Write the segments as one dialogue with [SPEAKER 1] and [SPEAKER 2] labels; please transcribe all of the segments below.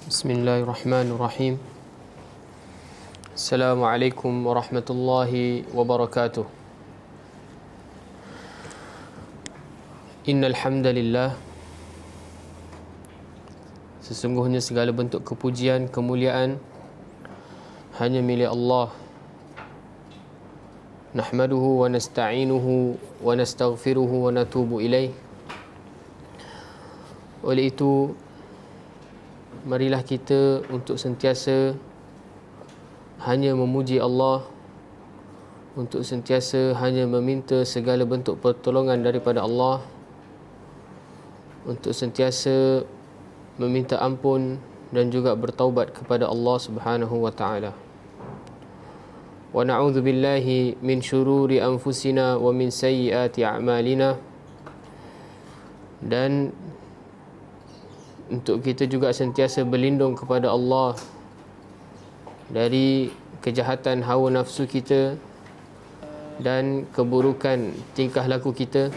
[SPEAKER 1] Bismillahirrahmanirrahim. Assalamualaikum warahmatullahi wabarakatuh. Innal hamdalillah, sesungguhnya segala bentuk kepujian, kemuliaan hanya milik Allah. Nahmaduhu wa nasta'inuhu wa nastaghfiruhu wa natubu ilaih. Oleh itu, marilah kita untuk sentiasa hanya memuji Allah, untuk sentiasa hanya meminta segala bentuk pertolongan daripada Allah, untuk sentiasa meminta ampun dan juga bertaubat kepada Allah Subhanahu wa taala. Wa na'udzu billahi min syururi anfusina wa min sayyiati a'malina. Dan untuk kita juga sentiasa berlindung kepada Allah dari kejahatan hawa nafsu kita dan keburukan tingkah laku kita.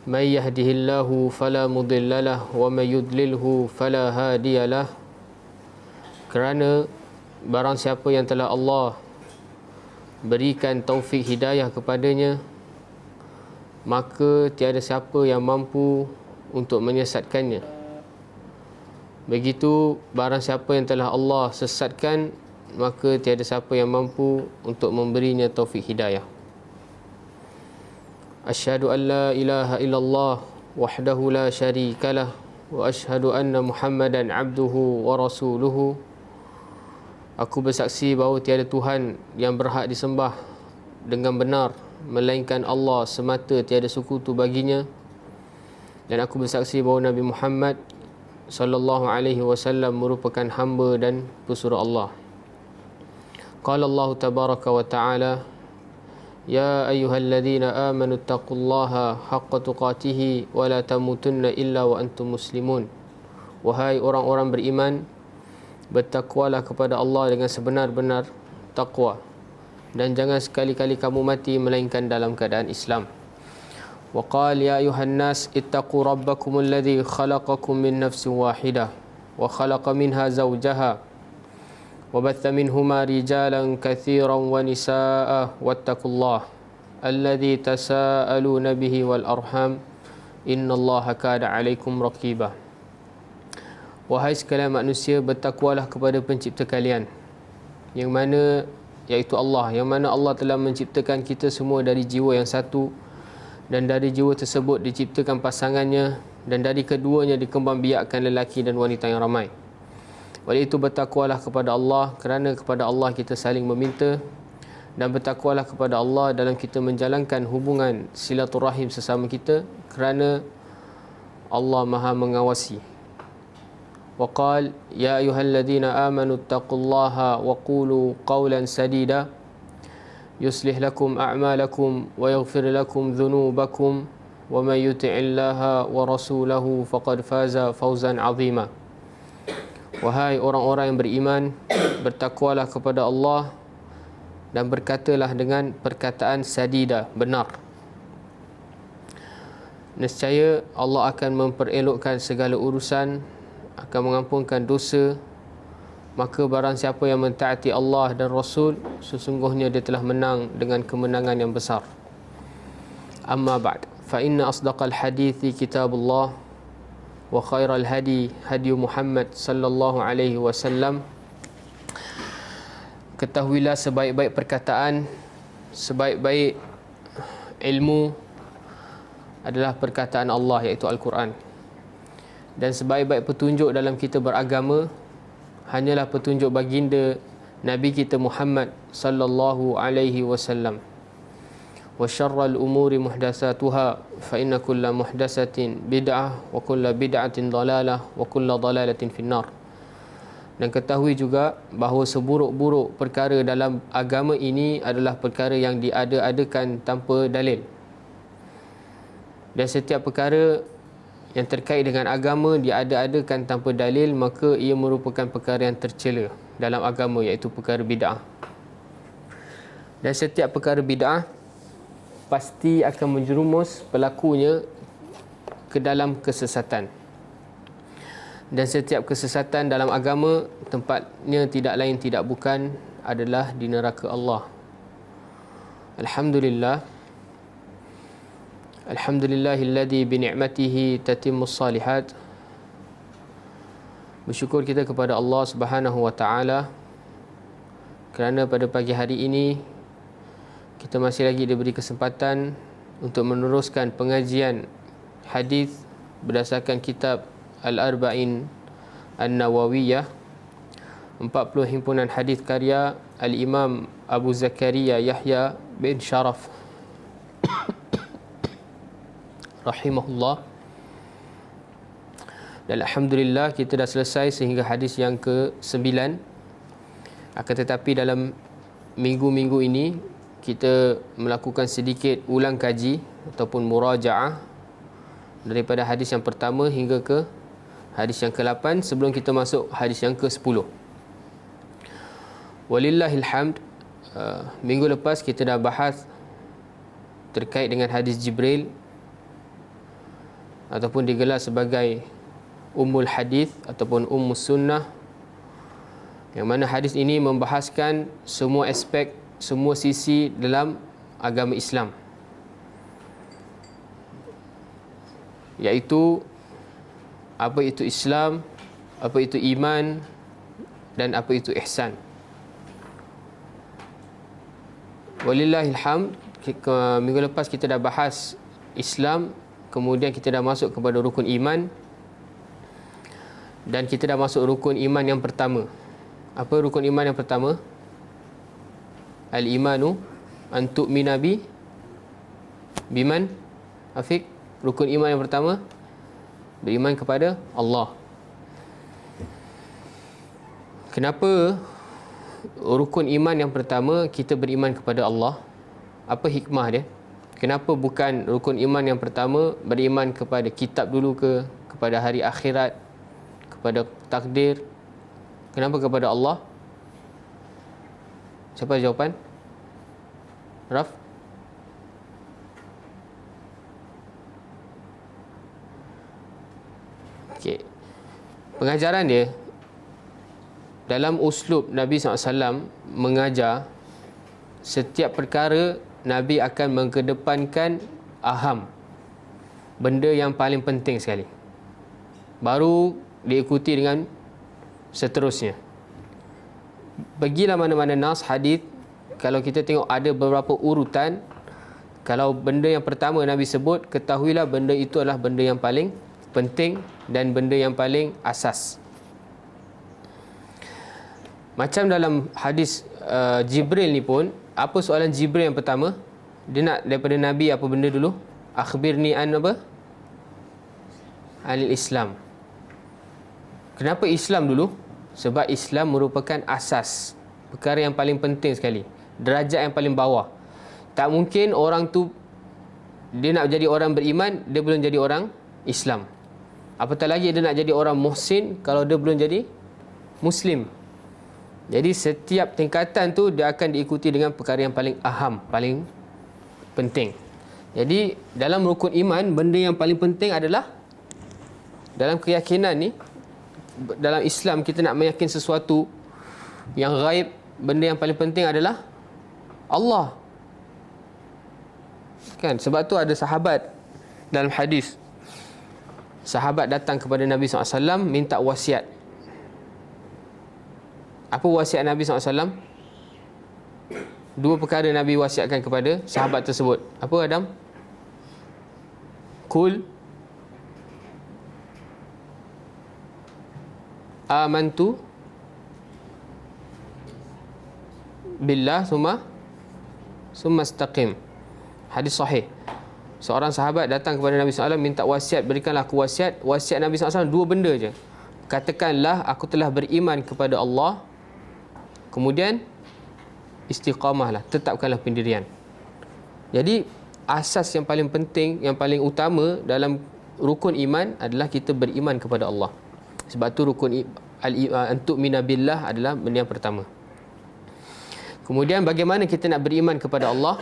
[SPEAKER 1] May yahdihillahu fala mudhillalah wa may yudlilhu fala hadiyalah. Kerana barang siapa yang telah Allah berikan taufik hidayah kepadanya, maka tiada siapa yang mampu untuk menyesatkannya. Begitu barang siapa yang telah Allah sesatkan, maka tiada siapa yang mampu untuk memberinya taufik hidayah. Asyhadu an la ilaha illallah wahdahu la syarikalah wa asyhadu anna Muhammadan abduhu wa rasuluhu. Aku bersaksi bahawa tiada Tuhan yang berhak disembah dengan benar melainkan Allah semata, tiada sekutu baginya. Dan aku bersaksi bahawa Nabi Muhammad sallallahu alaihi wasallam merupakan hamba dan pesuruh Allah. Qala Allah tabaraka wa ta'ala, ya ayyuhalladzina amanu taqullaha haqqa tuqatih wa la tamutunna illa wa antum muslimun. Wahai orang-orang beriman, bertakwalah kepada Allah dengan sebenar-benar takwa, dan jangan sekali-kali kamu mati melainkan dalam keadaan Islam. وقال يا أيها الناس اتقوا ربكم الذي خلقكم من نفس واحدة وخلق منها زوجها وبث منهما رجالا كثيرا ونساء واتقوا الله الذي تساءلون به والأرحام إن الله كان عليكم رقيبا. Wahai sekalian manusia, bertakwalah kepada pencipta kalian, yang mana iaitu Allah, yang mana Allah telah menciptakan kita semua dari jiwa yang satu, dan dari jiwa tersebut diciptakan pasangannya, dan dari keduanya dikembangbiakkan lelaki dan wanita yang ramai. Oleh itu bertakwalah kepada Allah, kerana kepada Allah kita saling meminta, dan bertakwalah kepada Allah dalam kita menjalankan hubungan silaturahim sesama kita, kerana Allah Maha mengawasi. Wa qala ya ayyuhalladzina amanu taqullaha wa qulu qawlan sadida yuslih lakum a'malakum wa yaghfir lakum dhunubakum wa may yuti'illaha wa rasulahu faqad faza fawzan 'azima. Wahai orang-orang yang beriman, bertakwalah kepada Allah dan berkatalah dengan perkataan sadida, benar. Nescaya Allah akan memperelokkan segala urusan, akan mengampunkan dosa. Maka barang siapa yang mentaati Allah dan Rasul, sesungguhnya dia telah menang dengan kemenangan yang besar. Amma ba'd, fa inna asdaqal hadithi kitabullah wa khairal hadi hadi Muhammad sallallahu alaihi wasallam. Ketahuilah sebaik-baik perkataan, sebaik-baik ilmu adalah perkataan Allah, iaitu Al-Quran. Dan sebaik-baik petunjuk dalam kita beragama hanyalah petunjuk baginda Nabi kita Muhammad sallallahu alaihi wasallam. Wa syarrul umuri muhdatsatuha fa inna kulla muhdatsatin bid'ah wa kulla bid'atin dalalah wa kulla dalalatin finnar. Dan ketahui juga bahawa seburuk-buruk perkara dalam agama ini adalah perkara yang diada-adakan tanpa dalil. Dan setiap perkara yang terkait dengan agama diada-adakan tanpa dalil, maka ia merupakan perkara yang tercela dalam agama, iaitu perkara bid'ah. Dan setiap perkara bid'ah pasti akan menjerumus pelakunya ke dalam kesesatan. Dan setiap kesesatan dalam agama tempatnya tidak lain tidak bukan adalah di neraka Allah. Alhamdulillah. Alhamdulillahilladzi bi ni'matihi tatimmus salihat. Bersyukur kita kepada Allah Subhanahu wa taala kerana pada pagi hari ini kita masih lagi diberi kesempatan untuk meneruskan pengajian hadis berdasarkan kitab Al-Arba'in An-Nawawiyah, 40 himpunan hadis karya Al-Imam Abu Zakaria Yahya bin Sharaf rahimahullah. Dan alhamdulillah kita dah selesai sehingga hadis yang ke-9. Akan tetapi dalam minggu-minggu ini kita melakukan sedikit ulang kaji ataupun murajaah daripada hadis yang pertama hingga ke hadis yang ke-8 sebelum kita masuk hadis yang ke-10. Walillahil hamd. Minggu lepas kita dah bahas terkait dengan hadis Jibril ataupun digelar sebagai Ummul Hadis ataupun Ummus Sunnah, yang mana hadis ini membahaskan semua aspek, semua sisi dalam agama Islam, iaitu apa itu Islam, apa itu iman, dan apa itu ihsan. Walillahil hamd. Minggu lepas kita dah bahas Islam, kemudian kita dah masuk kepada rukun iman, dan kita dah masuk rukun iman yang pertama. Apa rukun iman yang pertama? Al-imanu an tu'mina biman. Afiq, rukun iman yang pertama beriman kepada Allah. Kenapa rukun iman yang pertama kita beriman kepada Allah? Apa hikmah dia? Kenapa bukan rukun iman yang pertama beriman kepada kitab dulu ke, kepada hari akhirat, kepada takdir? Kenapa kepada Allah? Siapa jawapan? Raf? Okey. Pengajaran dia dalam uslub Nabi SAW mengajar, setiap perkara Nabi akan mengedepankan aham, benda yang paling penting sekali, baru diikuti dengan seterusnya. Pergilah mana-mana nas hadis, kalau kita tengok ada beberapa urutan, kalau benda yang pertama Nabi sebut, ketahuilah benda itu adalah benda yang paling penting dan benda yang paling asas. Macam dalam hadis Jibril ni pun, apa soalan Jibril yang pertama? Dia nak daripada Nabi apa benda dulu? Akhbirni an apa? Alil Islam. Kenapa Islam dulu? Sebab Islam merupakan asas, perkara yang paling penting sekali, derajat yang paling bawah. Tak mungkin orang tu dia nak jadi orang beriman, dia belum jadi orang Islam. Apatah lagi dia nak jadi orang muhsin kalau dia belum jadi Muslim. Jadi setiap tingkatan tu dia akan diikuti dengan perkara yang paling aham, paling penting. Jadi dalam rukun iman, benda yang paling penting adalah, dalam keyakinan ni, dalam Islam kita nak meyakin sesuatu yang gaib, benda yang paling penting adalah Allah. Kan? Sebab tu ada sahabat dalam hadis, sahabat datang kepada Nabi SAW minta wasiat. Apa wasiat Nabi SAW? Dua perkara Nabi wasiatkan kepada sahabat tersebut. Apa Adam? Kul amantu billah summa istaqim. Hadis sahih. Seorang sahabat datang kepada Nabi SAW minta wasiat, berikanlah aku wasiat. Wasiat Nabi SAW dua benda je. Katakanlah aku telah beriman kepada Allah, kemudian istiqamahlah, tetapkanlah pendirian. Jadi asas yang paling penting, yang paling utama dalam rukun iman adalah kita beriman kepada Allah. Sebab tu rukun an-tu'mina billah adalah benda yang pertama. Kemudian bagaimana kita nak beriman kepada Allah?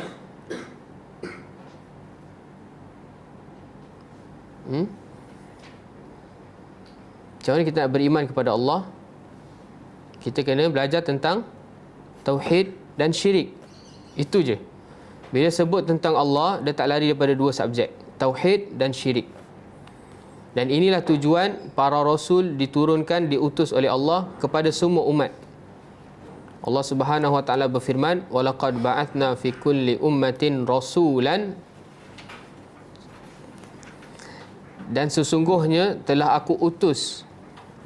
[SPEAKER 1] Macam mana kita nak beriman kepada Allah? Kita kena belajar tentang tauhid dan syirik. Itu je. Bila sebut tentang Allah, dia tak lari daripada dua subjek, tauhid dan syirik. Dan inilah tujuan para rasul diturunkan, diutus oleh Allah kepada semua umat. Allah Subhanahu wa taala berfirman, "Walaqad ba'athna fi kulli ummatin rasulan." Dan sesungguhnya telah aku utus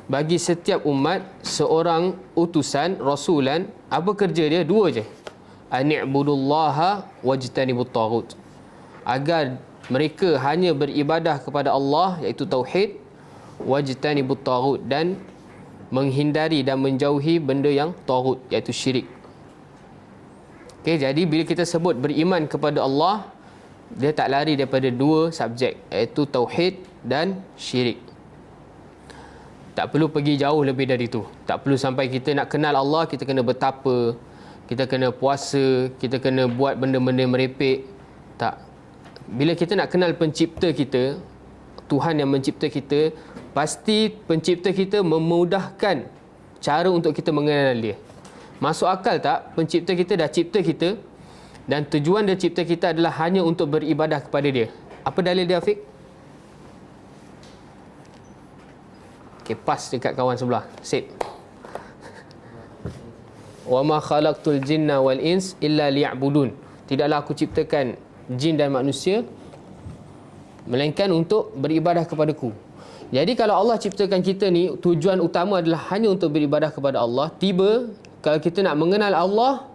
[SPEAKER 1] bagi setiap umat seorang utusan, rasulan. Apa kerja dia? Dua je. Ani'budullaha wajtanibut taghut. Agar mereka hanya beribadah kepada Allah, iaitu tauhid, wajtanibut taghut, dan menghindari dan menjauhi benda yang taghut, iaitu syirik. Okey, jadi bila kita sebut beriman kepada Allah, dia tak lari daripada dua subjek, iaitu tauhid dan syirik. Tak perlu pergi jauh lebih dari itu. Tak perlu sampai kita nak kenal Allah, kita kena bertapa, kita kena puasa, kita kena buat benda-benda merepek. Tak. Bila kita nak kenal pencipta kita, Tuhan yang mencipta kita, pasti pencipta kita memudahkan cara untuk kita mengenal dia. Masuk akal tak? Pencipta kita dah cipta kita, dan tujuan dia cipta kita adalah hanya untuk beribadah kepada dia. Apa dalil dia, Afiq? Okay, pas dekat kawan sebelah. Sip. Wa ma khalaqtul jinna wal ins illa liya'budun. Tidaklah aku ciptakan jin dan manusia melainkan untuk beribadah kepadaku. Jadi kalau Allah ciptakan kita ni, tujuan utama adalah hanya untuk beribadah kepada Allah. Tiba kalau kita nak mengenal Allah,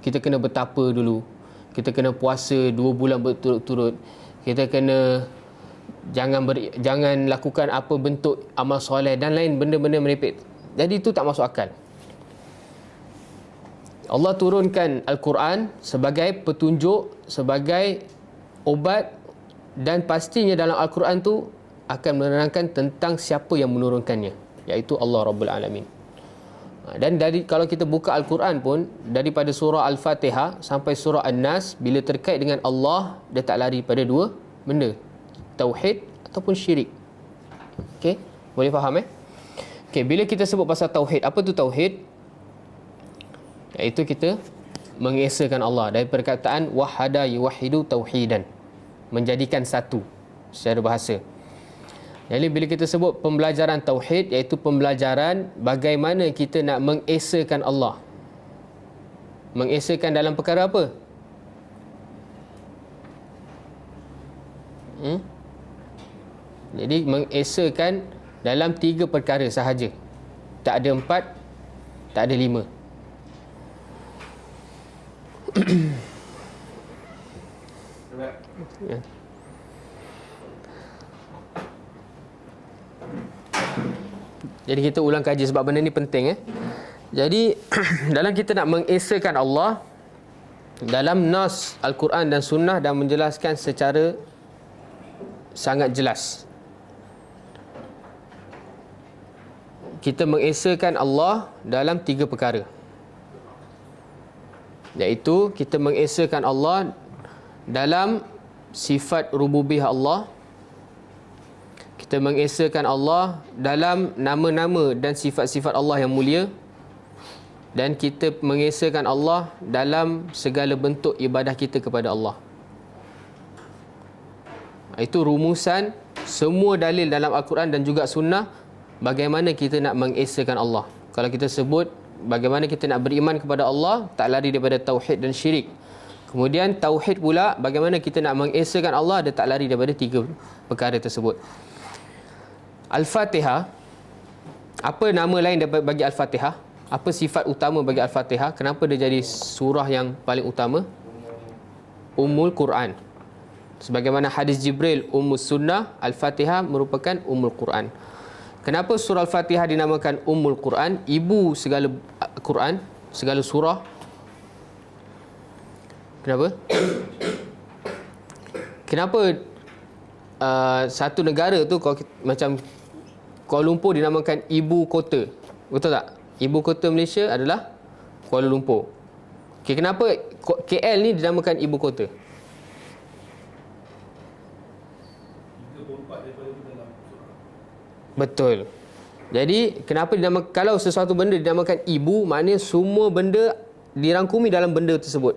[SPEAKER 1] kita kena bertapa dulu, kita kena puasa 2 bulan berturut-turut, kita kena jangan lakukan apa bentuk amal soleh dan lain benda-benda merepek. Jadi itu tak masuk akal. Allah turunkan Al-Quran sebagai petunjuk, sebagai obat, dan pastinya dalam Al-Quran tu akan menerangkan tentang siapa yang menurunkannya, iaitu Allah Rabbul Alamin. Dan kalau kita buka Al-Quran pun, daripada surah Al-Fatihah sampai surah An-Nas, bila terkait dengan Allah, dia tak lari pada dua benda, tauhid ataupun syirik. Okey, boleh faham Okey, bila kita sebut pasal tauhid, apa tu tauhid? Iaitu kita mengesakan Allah, dari perkataan wahada yuwahidu tauhidan, menjadikan satu secara bahasa. Jadi bila kita sebut pembelajaran tauhid, iaitu pembelajaran bagaimana kita nak mengesakan Allah. Mengesakan dalam perkara apa? Jadi mengesakan dalam 3 perkara sahaja. Tak ada 4, tak ada 5. Ya. Jadi kita ulang kaji sebab benda ni penting Jadi dalam kita nak mengesakan Allah, dalam nas Al-Quran dan Sunnah dah menjelaskan secara sangat jelas. Kita mengesakan Allah dalam 3 perkara, iaitu kita mengesakan Allah dalam sifat rububiyah Allah, kita mengesakan Allah dalam nama-nama dan sifat-sifat Allah yang mulia, dan kita mengesakan Allah dalam segala bentuk ibadah kita kepada Allah. Itu rumusan semua dalil dalam Al-Quran dan juga Sunnah bagaimana kita nak mengesakan Allah. Kalau kita sebut bagaimana kita nak beriman kepada Allah, tak lari daripada tauhid dan syirik. Kemudian tauhid pula, bagaimana kita nak mengesakan Allah, dia tak lari daripada 3 perkara tersebut. Al-Fatihah, apa nama lain bagi Al-Fatihah? Apa sifat utama bagi Al-Fatihah? Kenapa dia jadi surah yang paling utama? Ummul Quran. Sebagaimana hadis Jibril Ummus Sunnah, Al-Fatihah merupakan Ummul Quran. Kenapa surah Al-Fatihah dinamakan Ummul Quran, ibu segala Quran, segala surah? Kenapa? Kenapa satu negara tu, macam Kuala Lumpur dinamakan ibu kota, betul tak? Ibu kota Malaysia adalah Kuala Lumpur. Okay, kenapa KL ni dinamakan ibu kota? Betul. Jadi kenapa dinamakan, kalau sesuatu benda dinamakan ibu, maknanya semua benda dirangkumi dalam benda tersebut.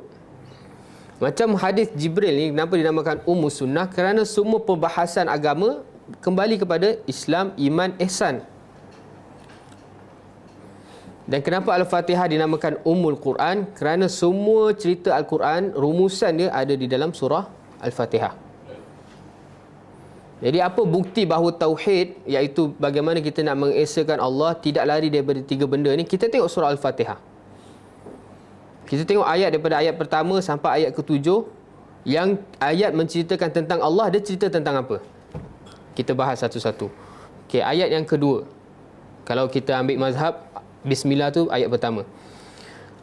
[SPEAKER 1] Macam hadis Jibril ni kenapa dinamakan Ummus Sunnah? Kerana semua perbahasan agama kembali kepada Islam, iman, ihsan. Dan kenapa Al-Fatihah dinamakan Ummul Quran? Kerana semua cerita Al-Quran, rumusan dia ada di dalam surah Al-Fatihah. Jadi apa bukti bahawa tauhid, iaitu bagaimana kita nak mengesakan Allah, tidak lari daripada tiga benda ni? Kita tengok surah Al-Fatihah. Kita tengok ayat daripada ayat pertama sampai ayat ke-7. Yang ayat menceritakan tentang Allah, dia cerita tentang apa? Kita bahas satu-satu. Okey, ayat yang kedua. Kalau kita ambil mazhab, Bismillah tu ayat pertama.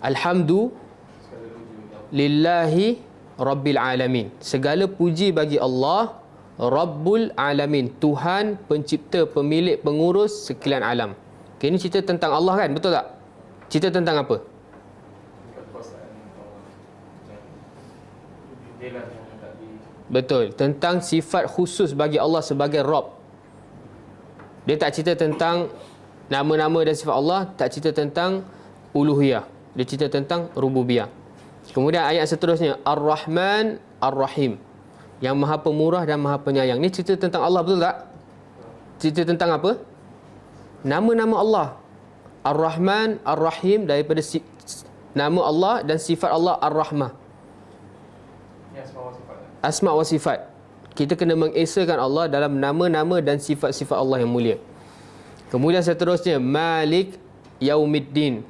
[SPEAKER 1] Alhamdulillahi Rabbil Alamin. Segala puji bagi Allah, Rabbul Alamin, Tuhan, pencipta, pemilik, pengurus sekalian alam. Okay, ini cerita tentang Allah kan? Betul tak? Cerita tentang apa? Betul. Tentang sifat khusus bagi Allah sebagai Rabb. Dia tak cerita tentang nama-nama dan sifat Allah, tak cerita tentang uluhiyah. Dia cerita tentang rububiyah. Kemudian ayat seterusnya, Ar-Rahman Ar-Rahim, yang maha pemurah dan maha penyayang. Ni cerita tentang Allah, betul tak? Cerita tentang apa? Nama-nama Allah. Ar-Rahman Ar-Rahim, daripada nama Allah dan sifat Allah Ar-Rahmah. Asma wa sifat. Kita kena mengesakan Allah dalam nama-nama dan sifat-sifat Allah yang mulia. Kemudian seterusnya, Malik Yaumiddin.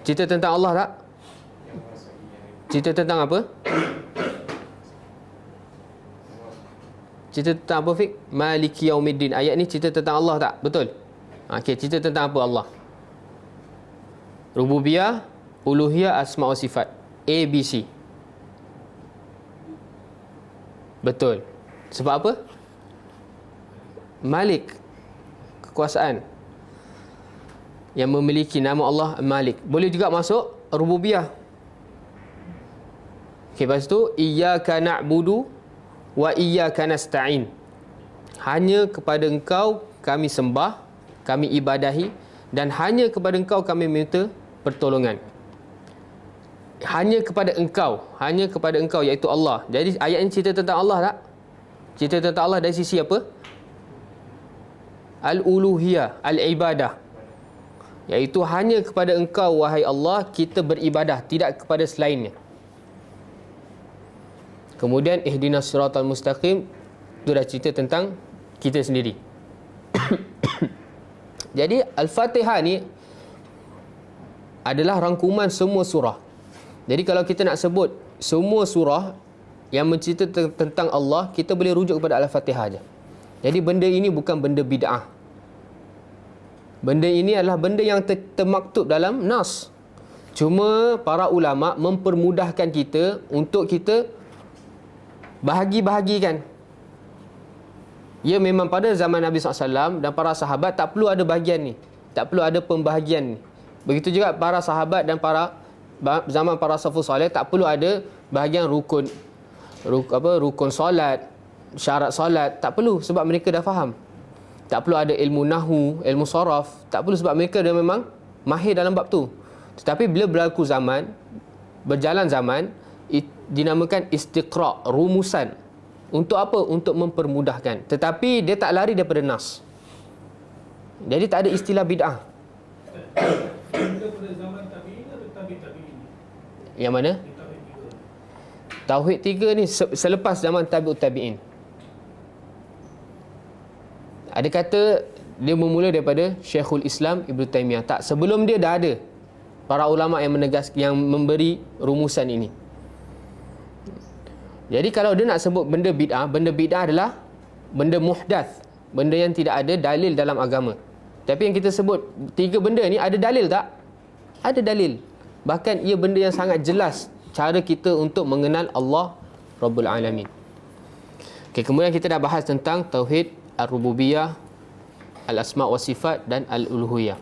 [SPEAKER 1] Cerita tentang Allah tak? Cerita tentang apa? Cerita tentang apa, Fik? Malik Yaumiddin. Ayat ni cerita tentang Allah tak? Betul? Okey, cerita tentang apa Allah? Rububiyah, uluhiyah, asma wa sifat. A, B, C. Betul. Sebab apa? Malik, kekuasaan, yang memiliki nama Allah Malik. Boleh juga masuk rububiyah. Okey, lepas tu iyyaka na'budu wa iyyaka nasta'in. Hanya kepada Engkau kami sembah, kami ibadahi, dan hanya kepada Engkau kami minta pertolongan. Hanya kepada Engkau iaitu Allah. Jadi ayat ini cerita tentang Allah tak? Cerita tentang Allah dari sisi apa? Al-uluhiyah, al-ibadah, iaitu hanya kepada Engkau wahai Allah kita beribadah, tidak kepada selainnya. Kemudian ihdinas siratal mustaqim, itu dah cerita tentang kita sendiri. Jadi Al-Fatihah ni adalah rangkuman semua surah. Jadi kalau kita nak sebut semua surah yang mencerita tentang Allah, kita boleh rujuk kepada Al-Fatihah aja. Jadi benda ini bukan benda bid'ah. Benda ini adalah benda yang termaktub dalam nas. Cuma para ulama mempermudahkan kita untuk kita bahagi-bahagikan. Ya, memang pada zaman Nabi SAW dan para sahabat tak perlu ada bahagian ni. Tak perlu ada pembahagian ni. Begitu juga para sahabat dan zaman para salafus soleh tak perlu ada bahagian rukun solat, syarat solat, tak perlu sebab mereka dah faham. Tak perlu ada ilmu nahwu, ilmu saraf, tak perlu sebab mereka dah memang mahir dalam bab tu. Tetapi bila berjalan zaman, dinamakan istiqra', rumusan. Untuk apa? Untuk mempermudahkan. Tetapi dia tak lari daripada nas. Jadi tak ada istilah bid'ah. Yang mana? Tauhid 3 ni selepas zaman tabi'ut tabi'in. Ada kata dia bermula daripada Syekhul Islam Ibn Taymiyah. Tak, sebelum dia dah ada para ulama yang memberi rumusan ini. Jadi kalau dia nak sebut benda bid'ah adalah benda muhdath, benda yang tidak ada dalil dalam agama. Tapi yang kita sebut 3 benda ni ada dalil tak? Ada dalil. Bahkan ia benda yang sangat jelas cara kita untuk mengenal Allah Rabbul Alamin. Okay, kemudian kita dah bahas tentang tauhid ar-rububiyah, al-asma' wa sifat dan al-uluhiyah.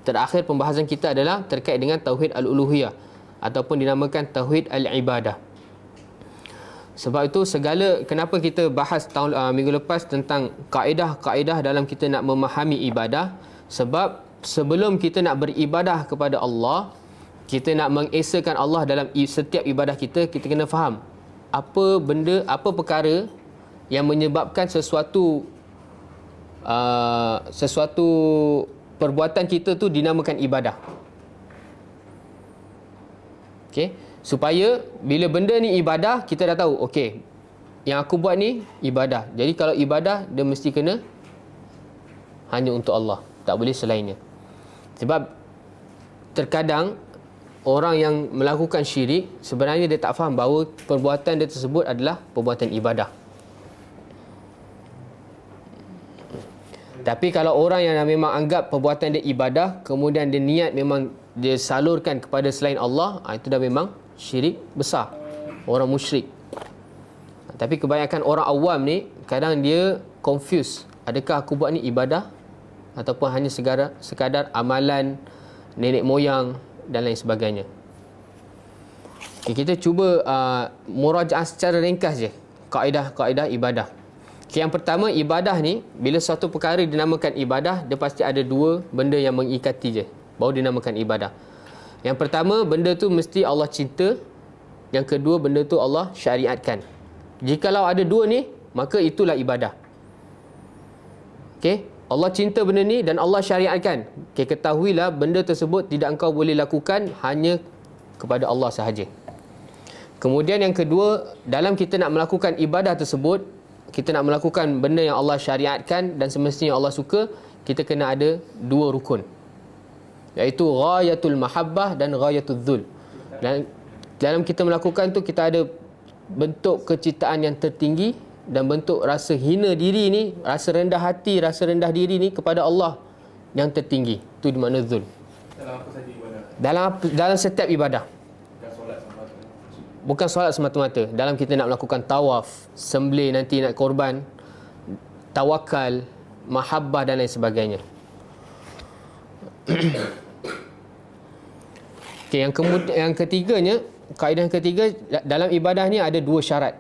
[SPEAKER 1] Terakhir pembahasan kita adalah terkait dengan tauhid al-uluhiyah ataupun dinamakan tauhid al-ibadah. Sebab itu kenapa kita bahas minggu lepas tentang kaedah-kaedah dalam kita nak memahami ibadah? Sebab sebelum kita nak beribadah kepada Allah, kita nak mengesakan Allah dalam setiap ibadah kita, kita kena faham apa benda, apa perkara yang menyebabkan sesuatu perbuatan kita tu dinamakan ibadah. Okey, supaya bila benda ni ibadah, kita dah tahu, okey, yang aku buat ni ibadah. Jadi kalau ibadah, dia mesti kena hanya untuk Allah, tak boleh selainnya. Sebab terkadang orang yang melakukan syirik, sebenarnya dia tak faham bahawa perbuatan dia tersebut adalah perbuatan ibadah. Tapi kalau orang yang memang anggap perbuatan dia ibadah, kemudian dia niat memang dia salurkan kepada selain Allah, itu dah memang syirik besar, orang musyrik. Tapi kebanyakan orang awam ni, kadang dia confuse, adakah aku buat ni ibadah ataupun hanya sekadar amalan nenek moyang dan lain sebagainya. Okay, kita cuba murajaah secara ringkas je kaedah-kaedah ibadah. Okay, yang pertama, ibadah ni, bila suatu perkara dinamakan ibadah, dia pasti ada dua benda yang mengikati je baru dinamakan ibadah. Yang pertama, benda tu mesti Allah cinta. Yang kedua, benda tu Allah syariatkan. Jikalau ada dua ni, maka itulah ibadah. Okay, Allah cinta benda ni dan Allah syariatkan. Okay, ketahuilah benda tersebut tidak engkau boleh lakukan hanya kepada Allah sahaja. Kemudian yang kedua, dalam kita nak melakukan ibadah tersebut, kita nak melakukan benda yang Allah syariatkan dan semestinya Allah suka, kita kena ada dua rukun, iaitu ghayatul mahabbah dan ghayatul dhul. Dan dalam kita melakukan tu, kita ada bentuk kecintaan yang tertinggi dan bentuk rasa hina diri ni, rasa rendah hati, rasa rendah diri ni kepada Allah yang tertinggi. Itu di makna dhul. Dalam apa saja ibadah? Dalam setiap ibadah. Bukan solat semata-mata. Dalam kita nak melakukan tawaf, sembelih nanti nak korban, tawakal, mahabbah dan lain sebagainya. Okay, yang ketiganya, kaedah yang ketiga, dalam ibadah ni ada dua syarat.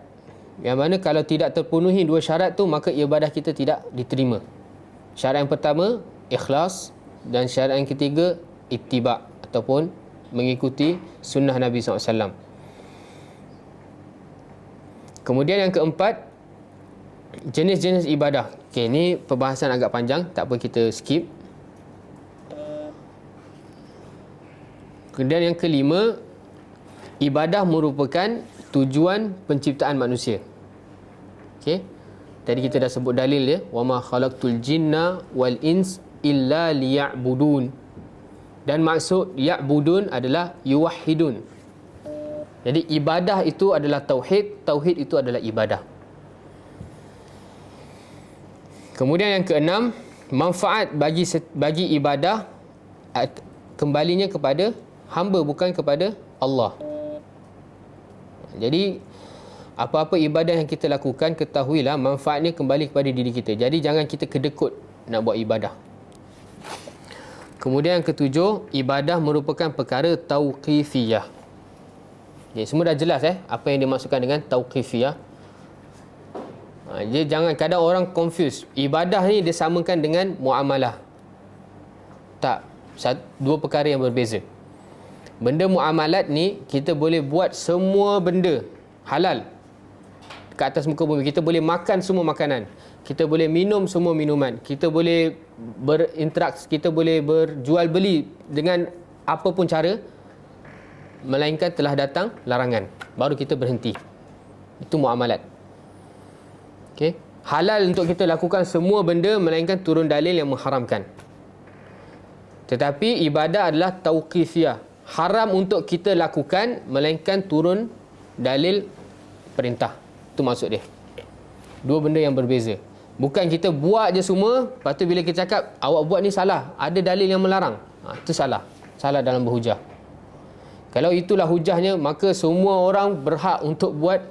[SPEAKER 1] Yang mana kalau tidak terpenuhi dua syarat tu, maka ibadah kita tidak diterima. Syarat yang pertama, ikhlas, dan syarat yang ketiga, ittiba' ataupun mengikuti sunnah Nabi SAW. Kemudian yang keempat, jenis-jenis ibadah. Okay, ni perbahasan agak panjang, tak apa kita skip. Kemudian yang kelima, ibadah merupakan tujuan penciptaan manusia. Okey. Tadi kita dah sebut dalil dia, wama khalaqtul jinna wal ins illa liya'budun. Dan maksud ya'budun adalah yuwahhidun. Jadi ibadah itu adalah tauhid, tauhid itu adalah ibadah. Kemudian yang keenam, manfaat bagi ibadah kembalinya kepada hamba, bukan kepada Allah. Jadi apa-apa ibadah yang kita lakukan, ketahuilah manfaatnya kembali kepada diri kita. Jadi jangan kita kedekut nak buat ibadah. Kemudian yang ketujuh, ibadah merupakan perkara tauqifiyah. Jadi semua dah jelas apa yang dimaksudkan dengan tauqifiyah. Jadi jangan, kadang orang confuse. Ibadah ni disamakan dengan muamalah. Tak, dua perkara yang berbeza. Benda muamalat ni, kita boleh buat semua benda halal ke atas muka bumi. Kita boleh makan semua makanan, kita boleh minum semua minuman, kita boleh berinteraksi, kita boleh berjual beli dengan apa pun cara, melainkan telah datang larangan, baru kita berhenti. Itu muamalat. Okay? Halal untuk kita lakukan semua benda, melainkan turun dalil yang mengharamkan. Tetapi ibadah adalah tauqifiyah. Haram untuk kita lakukan, melainkan turun dalil perintah. Itu maksud dia. Dua benda yang berbeza. Bukan kita buat je semua, lepas tu bila kita cakap awak buat ni salah, ada dalil yang melarang, itu salah. Salah dalam berhujah. Kalau itulah hujahnya, maka semua orang berhak untuk buat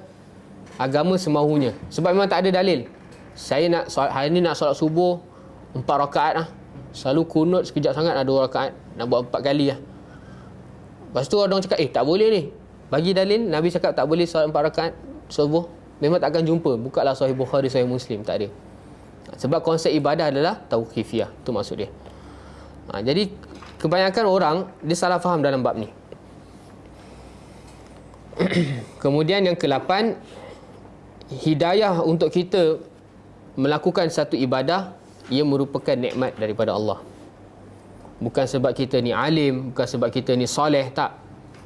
[SPEAKER 1] agama semaunya. Sebab memang tak ada dalil. Saya nak hari ni nak solat subuh 4 rakaat lah. Selalu kunut sekejap sangat, ada 2 rakaat. Nak buat 4 kali lah. Lepas tu orang cakap, tak boleh ni. Bagi dalil, Nabi cakap tak boleh solat 4 rakaat subuh. Memang takkan jumpa. Bukalah Sahih Bukhari, Sahih Muslim. Tak ada. Sebab konsep ibadah adalah tauqifiyah. Itu maksud dia. Jadi kebanyakan orang dia salah faham dalam bab ni. Kemudian yang ke-8, hidayah untuk kita melakukan satu ibadah, ia merupakan nikmat daripada Allah. Bukan sebab kita ni alim, bukan sebab kita ni soleh, tak.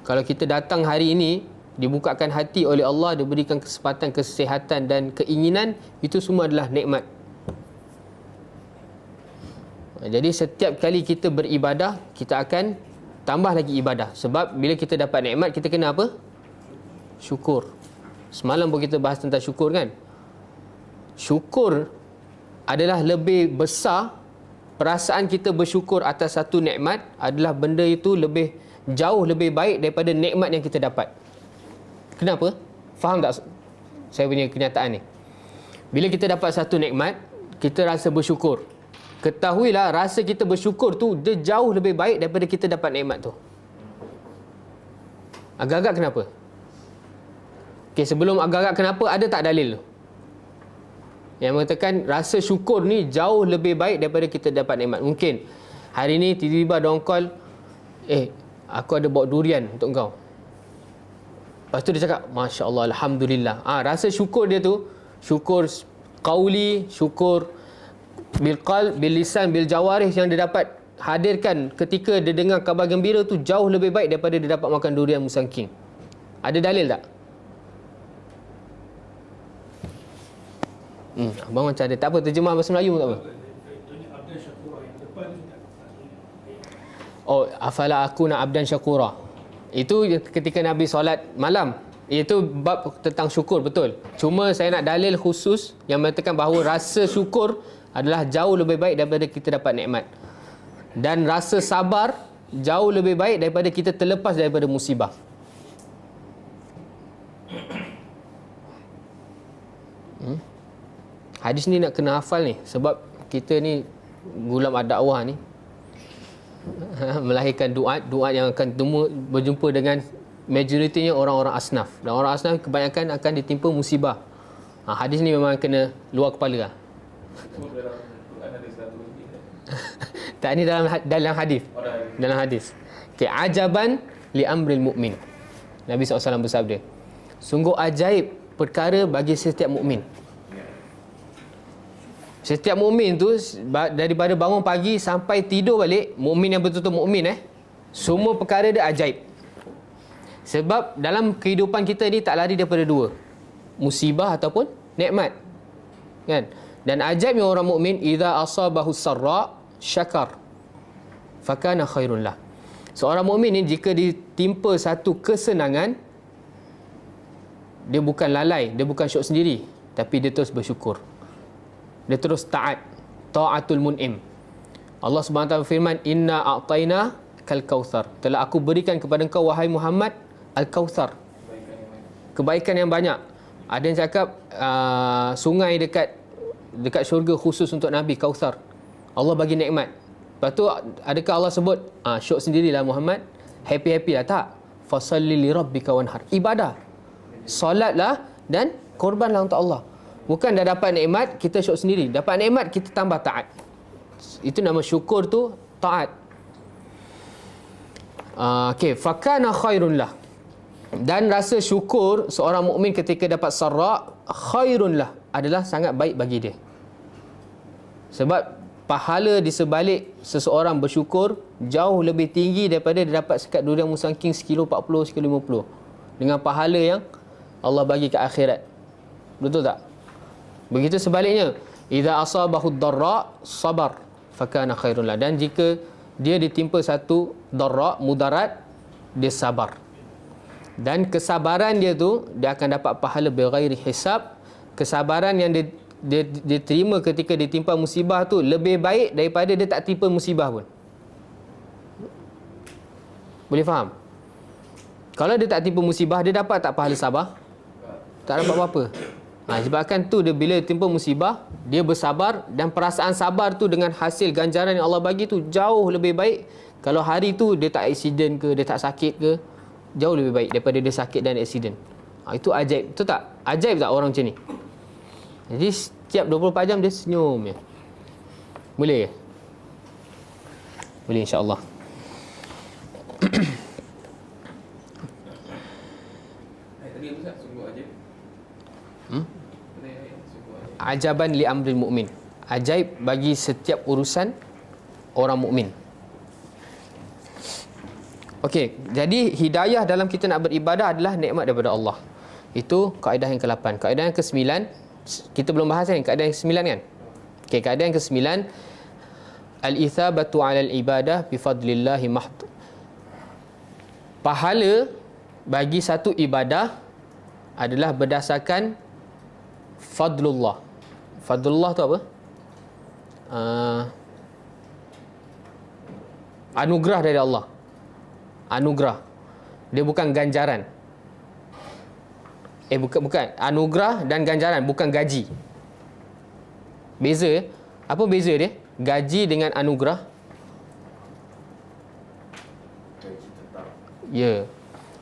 [SPEAKER 1] Kalau kita datang hari ini, dibukakan hati oleh Allah, diberikan kesempatan, kesihatan dan keinginan, itu semua adalah nikmat. Jadi setiap kali kita beribadah, kita akan tambah lagi ibadah. Sebab bila kita dapat nikmat, kita kena apa? Syukur. Semalam pun kita bahas tentang syukur kan. Syukur adalah lebih besar. Perasaan kita bersyukur atas satu nikmat adalah benda itu jauh lebih baik daripada nikmat yang kita dapat. Kenapa? Faham tak saya punya kenyataan ni? Bila kita dapat satu nikmat, kita rasa bersyukur. Ketahuilah rasa kita bersyukur tu dia jauh lebih baik daripada kita dapat nikmat tu. Agak-agak kenapa? Okey, sebelum agak-agak kenapa, ada tak dalil tu yang mengatakan rasa syukur ni jauh lebih baik daripada kita dapat nikmat? Mungkin hari ni tiba-tiba ada orang call, aku ada bawa durian untuk kau. Lepas tu dia cakap, Masya Allah, Alhamdulillah. Rasa syukur dia tu, syukur qauli, syukur bil qalb, bil lisan, bil jawarih yang dia dapat hadirkan ketika dia dengar khabar gembira tu jauh lebih baik daripada dia dapat makan durian musangking. Ada dalil tak? Abang macam ada. Tak apa, terjemah bahasa Melayu pun tak apa. Afala akuna abdan syakura. Itu ketika Nabi solat malam. Itu bab tentang syukur, betul. Cuma saya nak dalil khusus yang mengatakan bahawa rasa syukur adalah jauh lebih baik daripada kita dapat nikmat. Dan rasa sabar jauh lebih baik daripada kita terlepas daripada musibah. Hadis ni nak kena hafal ni, sebab kita ni gulam ad-dakwah ni melahirkan doa yang akan berjumpa dengan majoritinya orang-orang asnaf. Dan orang asnaf kebanyakan akan ditimpa musibah. Hadis ni memang kena luar kepala lah. Tak, ni dalam hadis. Dalam hadis. Okay, ajaban li amril mu'min. Nabi SAW bersabda, sungguh ajaib perkara bagi setiap mukmin. Setiap mukmin tu daripada bangun pagi sampai tidur balik, mukmin yang betul-betul mukmin semua perkara dia ajaib. Sebab dalam kehidupan kita ni tak lari daripada dua, musibah ataupun nikmat. Kan? Dan ajaibnya orang mukmin, idza asabahu sarra syakar fakana khairun lah. Seorang mukmin ni jika ditimpa satu kesenangan, dia bukan lalai, dia bukan syok sendiri, tapi dia terus bersyukur. Dia terus taat. Ta'atul mun'im. Allah SWT berfirman, inna a'tayna kal kautsar. Telah aku berikan kepada engkau wahai Muhammad al-kautsar. Kebaikan yang banyak. Ada yang cakap sungai dekat syurga khusus untuk Nabi, Kautsar. Allah bagi nikmat. Lepas tu adakah Allah sebut syok sendirilah Muhammad, happy-happy lah? Tak. Fasalli li rabbika wanhar. Ibadah. Solatlah dan korbanlah untuk Allah. Bukan dah dapat nikmat kita syok sendiri. Dapat nikmat kita tambah taat. Itu nama syukur tu taat. Okey, fakana khairun lah. Dan rasa syukur seorang mukmin ketika dapat sarra khairun lah, adalah sangat baik bagi dia. Sebab pahala di sebalik seseorang bersyukur jauh lebih tinggi daripada dia dapat sekat durian musangking sekilo 40, sekilo 50. Dengan pahala yang Allah bagi ke akhirat. Betul tak? Begitu sebaliknya, idza asabahu darra sabar fakana khairun lah. Dan jika dia ditimpa satu darra, mudarat, dia sabar. Dan kesabaran dia tu, dia akan dapat pahala bighairi hisab. Kesabaran yang dia terima ketika ditimpa musibah tu lebih baik daripada dia tak timpa musibah pun. Boleh faham? Kalau dia tak timpa musibah, dia dapat tak pahala sabar? Tak dapat apa-apa. Sebabkan tu dia bila timpa musibah, dia bersabar, dan perasaan sabar tu dengan hasil ganjaran yang Allah bagi tu jauh lebih baik. Kalau hari tu dia tak aksiden ke, dia tak sakit ke, jauh lebih baik daripada dia sakit dan aksiden. Itu ajaib. Betul tak? Ajaib tak orang macam ni? Jadi setiap 24 jam dia senyum je. Boleh ke? Boleh, insya-Allah.
[SPEAKER 2] Tadi Ustaz sungguh ajaib.
[SPEAKER 1] Ajaban li amril mu'min. Ajaib bagi setiap urusan orang mukmin. Okey, jadi hidayah dalam kita nak beribadah adalah nikmat daripada Allah. Itu kaedah yang ke-8. Kaedah yang ke-9, kita belum bahas kan kaedah yang ke-9 kan? Okey, kaedah yang ke-9, al-ithabatu 'ala al-ibadah bi fadlillah mahd. Pahala bagi satu ibadah adalah berdasarkan fadlullah. Fadlullah tu apa? Anugerah dari Allah. Anugerah. Dia bukan ganjaran. Bukan. Anugerah dan ganjaran, bukan gaji. Beza. Apa beza dia? Gaji dengan anugerah.
[SPEAKER 2] Gaji tetap.
[SPEAKER 1] Ya.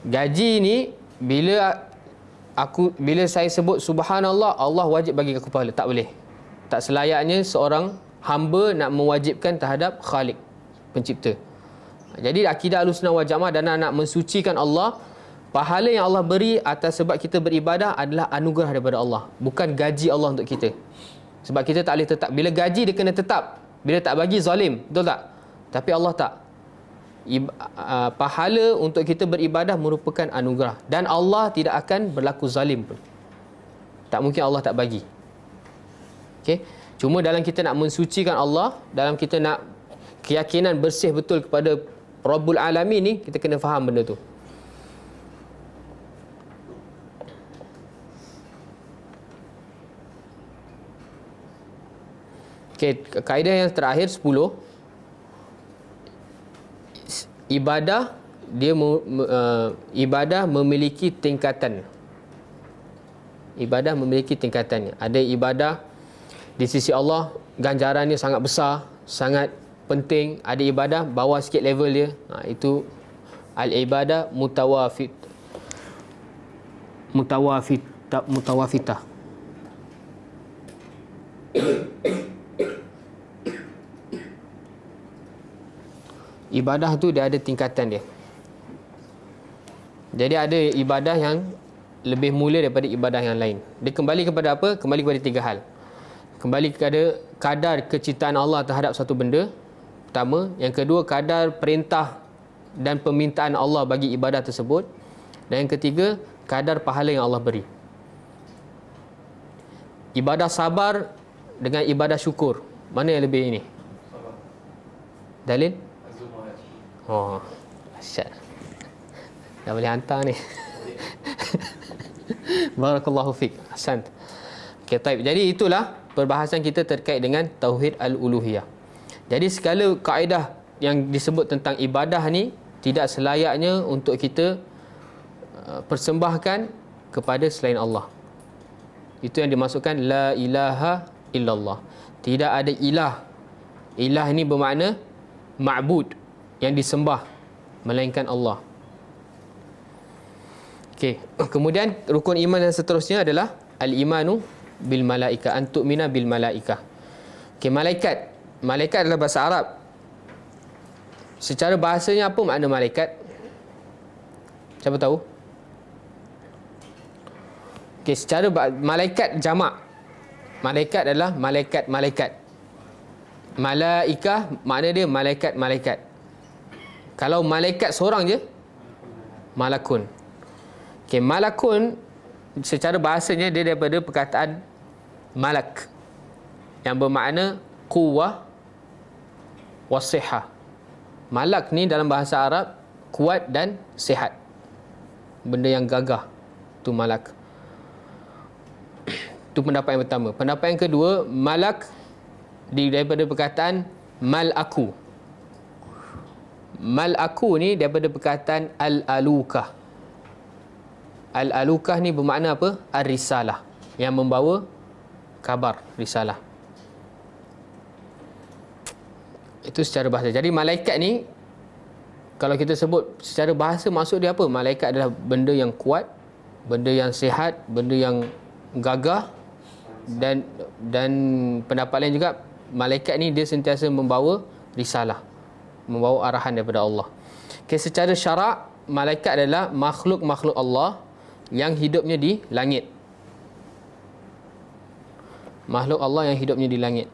[SPEAKER 1] Gaji ni bila saya sebut subhanallah, Allah wajib bagi aku pahala. Tak boleh. Tak selayaknya seorang hamba nak mewajibkan terhadap Khalik, pencipta. Jadi akidah Ahlussunnah wal Jamaah dan nak mensucikan Allah, pahala yang Allah beri atas sebab kita beribadah adalah anugerah daripada Allah, bukan gaji Allah untuk kita. Sebab kita tak boleh tetap. Bila gaji dia kena tetap. Bila tak bagi zalim, betul tak? Tapi Allah tak. Pahala untuk kita beribadah merupakan anugerah, dan Allah tidak akan berlaku zalim pun. Tak mungkin Allah tak bagi. Okey. Cuma dalam kita nak mensucikan Allah, dalam kita nak keyakinan bersih betul kepada Rabbul Alamin ni, kita kena faham benda tu. Okey, kaedah yang terakhir 10. Ibadah memiliki tingkatan. Ibadah memiliki tingkatannya. Ada ibadah di sisi Allah ganjarannya sangat besar, sangat penting. Ada ibadah bawah sikit level dia. Itu al-ibadah mutawafitah. Ibadah tu dia ada tingkatan dia. Jadi ada ibadah yang lebih mulia daripada ibadah yang lain. Dia kembali kepada apa? Kembali kepada 3 hal. Kembali kepada kadar kecintaan Allah terhadap satu benda, pertama. Yang kedua, kadar perintah dan permintaan Allah bagi ibadah tersebut. Dan yang ketiga, kadar pahala yang Allah beri. Ibadah sabar dengan ibadah syukur, mana yang lebih ini?
[SPEAKER 2] Sabar.
[SPEAKER 1] Dalil?
[SPEAKER 2] Az-Zumar.
[SPEAKER 1] Oh, asyik. Dah boleh hantar ni. Barakallahu fiik. Ahsant. Okey, baik. Jadi itulah perbahasan kita terkait dengan tauhid al-uluhiyah. Jadi segala kaedah yang disebut tentang ibadah ni tidak selayaknya untuk kita persembahkan kepada selain Allah. Itu yang dimaksudkan la ilaha illallah. Tidak ada ilah. Ilah ini bermakna ma'bud, yang disembah, melainkan Allah. Okey, kemudian rukun iman yang seterusnya adalah al-imanu bil malaika, an tu'mina bil malaika. Okey, malaikat. Malaikat adalah bahasa Arab. Secara bahasanya apa makna malaikat? Siapa tahu? Okey, secara malaikat jamak. Malaikat adalah malaikat-malaikat. Malaikah makna dia malaikat-malaikat. Kalau malaikat seorang je, malakun. Okey, malakun secara bahasanya dia daripada perkataan malak yang bermakna quwwah wasihah. Malak ni dalam bahasa Arab kuat dan sihat. Benda yang gagah, tu malak. Itu pendapat yang pertama. Pendapat yang kedua, malak daripada perkataan malaku. Malaku ni daripada perkataan al-alukah. Al-alukah ni bermakna apa? Ar-risalah, yang membawa kabar, risalah. Itu secara bahasa. Jadi malaikat ni, kalau kita sebut secara bahasa, maksud dia apa? Malaikat adalah benda yang kuat, benda yang sihat, benda yang gagah. Dan pendapat lain juga, malaikat ni dia sentiasa membawa risalah. membawa arahan daripada Allah. Okay, secara syarak, malaikat adalah makhluk-makhluk Allah yang hidupnya di langit. Makhluk Allah yang hidupnya di langit.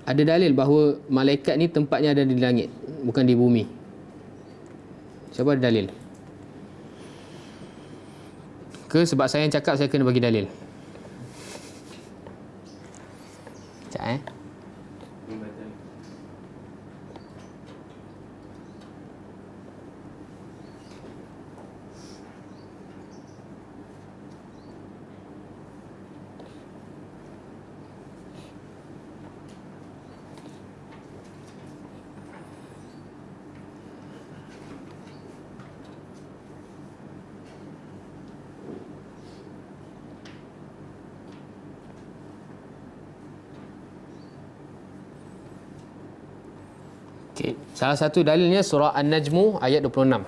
[SPEAKER 1] Ada dalil bahawa malaikat ni tempatnya ada di langit, bukan di bumi. Siapa ada dalil? Ke sebab saya yang cakap, saya kena bagi dalil? Sekejap Okay. Salah satu dalilnya surah An-Najmu ayat 26.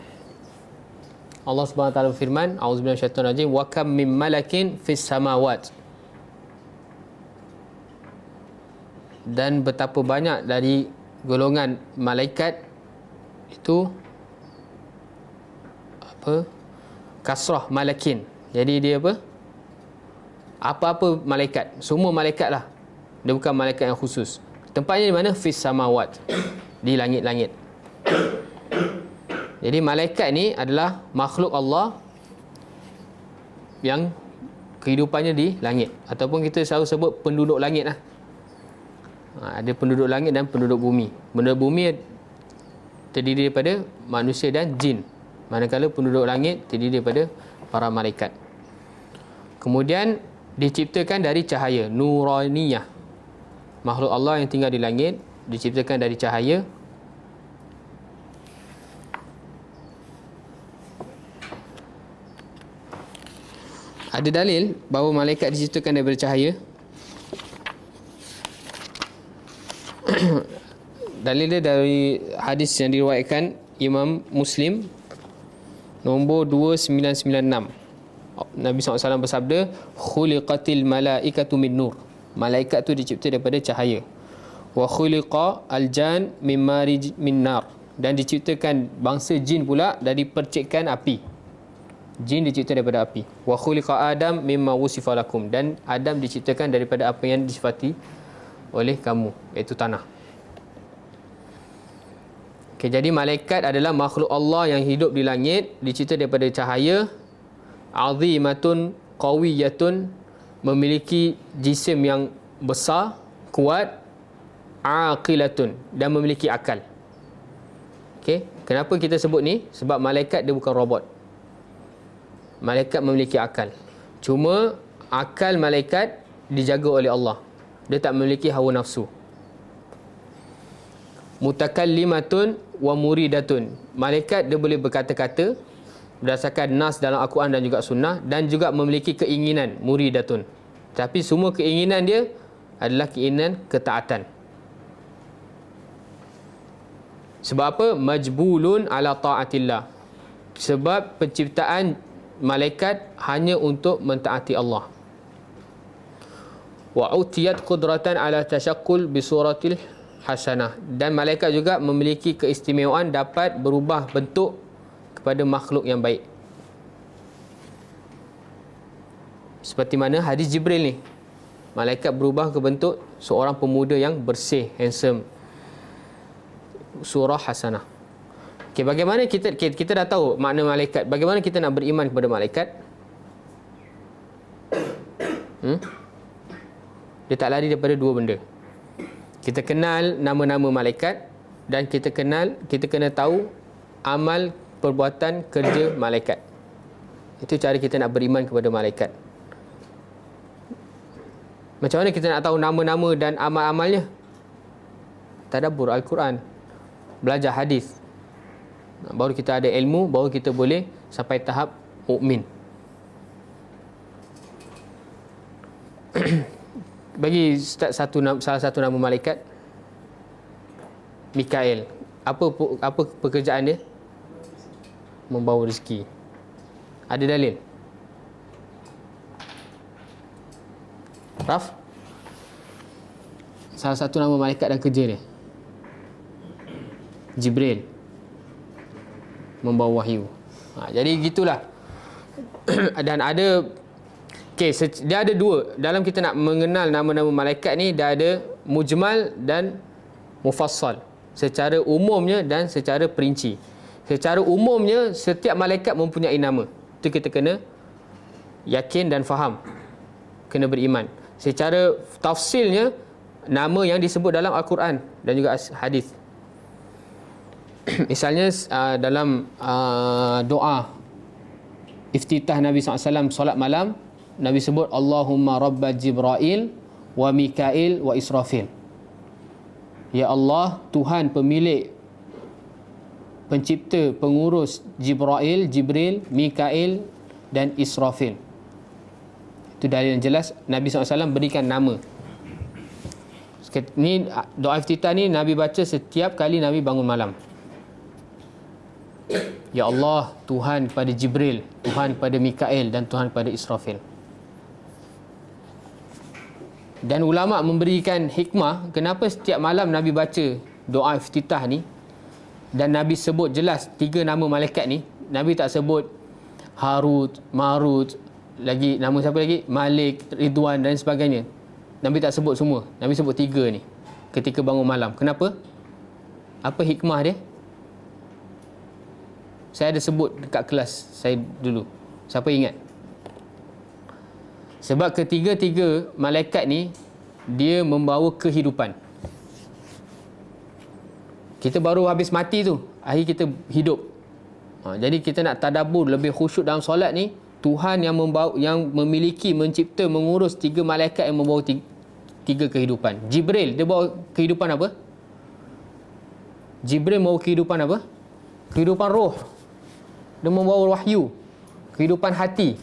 [SPEAKER 1] Allah Subhanahu wa taala berfirman, A'udzubillahi minasyaitonir rajim, wa kam min malakin fis samawat. Dan betapa banyak dari golongan malaikat itu apa? Kasrah malakin. Jadi dia apa? Apa-apa malaikat, semua malaikat lah. Dia bukan malaikat yang khusus. Tempatnya di mana? Fis samawat. Di langit-langit. Jadi malaikat ni adalah makhluk Allah yang kehidupannya di langit, ataupun kita selalu sebut penduduk langit lah. Ada penduduk langit dan penduduk bumi. Penduduk bumi terdiri daripada manusia dan jin, manakala penduduk langit terdiri daripada para malaikat. Kemudian diciptakan dari cahaya nuraniyah. Makhluk Allah yang tinggal di langit diciptakan dari cahaya. Ada dalil bahawa malaikat diciptakan daripada cahaya. Dalil dia dari hadis yang diriwayatkan Imam Muslim nombor 2996. Nabi SAW bersabda, khuliqatil malaikatu min nur. Malaikat tu dicipta daripada cahaya. Wa khuliqa aljan min marij min nar. Dan diciptakan bangsa jin pula dari percikan api. Jin dicipta daripada api. Wa khuliqa Adam mimma wusifa lakum. Dan Adam diciptakan daripada apa yang disifati oleh kamu, iaitu tanah. Okay, jadi malaikat adalah makhluk Allah yang hidup di langit, dicipta daripada cahaya, azimatun qawiyatun, memiliki jisim yang besar, kuat, aqilatun, dan memiliki akal. Okay, kenapa kita sebut ni? Sebab malaikat dia bukan robot. Malaikat memiliki akal. Cuma akal malaikat dijaga oleh Allah. Dia tak memiliki hawa nafsu. Mutakallimatun wa muridatun. Malaikat dia boleh berkata-kata berdasarkan nas dalam Al-Quran dan juga sunnah, dan juga memiliki keinginan, muridatun. Tapi semua keinginan dia adalah keinginan ketaatan. Sebab apa? Majbulun ala ta'atillah. Sebab penciptaan malaikat hanya untuk mentaati Allah. Wa utiyat qudratan ala tashakkul bi suratil hasanah. Dan malaikat juga memiliki keistimewaan dapat berubah bentuk kepada makhluk yang baik. Seperti mana hadis Jibril ni. Malaikat berubah ke bentuk seorang pemuda yang bersih, handsome. Surah hasanah. Okay, bagaimana kita dah tahu makna malaikat. Bagaimana kita nak beriman kepada malaikat? Dia tak lari daripada dua benda. Kita kenal nama-nama malaikat, dan kita kena tahu amal perbuatan kerja malaikat. Itu cara kita nak beriman kepada malaikat. Macam mana kita nak tahu nama-nama dan amal-amalnya? Tadabbur Al-Quran, belajar hadis. Baru kita ada ilmu, baru kita boleh sampai tahap mukmin. Bagi Ustaz salah satu nama malaikat, Mikael. Apa pekerjaan dia? Membawa rezeki. Ada dalil? Raf? salah satu nama malaikat dan kerja dia? Jibril, membawa wahyu. Jadi gitulah. Dan ada dia ada dua. Dalam kita nak mengenal nama-nama malaikat ni, dia ada mujmal dan mufassal, secara umumnya dan secara perinci. Secara umumnya, setiap malaikat mempunyai nama. Itu kita kena yakin dan faham, kena beriman. Secara tafsilnya, nama yang disebut dalam Al-Quran dan juga hadis. Misalnya dalam doa iftitah Nabi SAW solat malam, Nabi sebut Allahumma rabba Jibril wa Mikail wa Israfil. Ya Allah, Tuhan pemilik, pencipta, pengurus Jibril, Mikail dan Israfil. Itu dalil yang jelas Nabi SAW berikan nama. Ni doa iftitah ni Nabi baca setiap kali Nabi bangun malam. Ya Allah, Tuhan pada Jibril, Tuhan pada Mikail dan Tuhan pada Israfil. Dan ulama' memberikan hikmah kenapa setiap malam Nabi baca doa iftitah ni, dan Nabi sebut jelas 3 nama malaikat ni. Nabi tak sebut Harut, Marut, lagi nama siapa lagi, Malik, Ridwan dan sebagainya. Nabi tak sebut semua. Nabi sebut 3 ni ketika bangun malam. Kenapa? Apa hikmah dia? Saya ada sebut dekat kelas saya dulu. Siapa ingat? Sebab ketiga-tiga malaikat ni, dia membawa kehidupan. Kita baru habis mati tu, akhir kita hidup. Jadi kita nak tadabbur lebih khusyuk dalam solat ni. Tuhan yang membawa, yang memiliki, mencipta, mengurus 3 malaikat yang membawa 3 kehidupan. Jibril, dia bawa kehidupan apa? Jibril membawa kehidupan apa? Kehidupan roh. Dia membawa wahyu, kehidupan hati.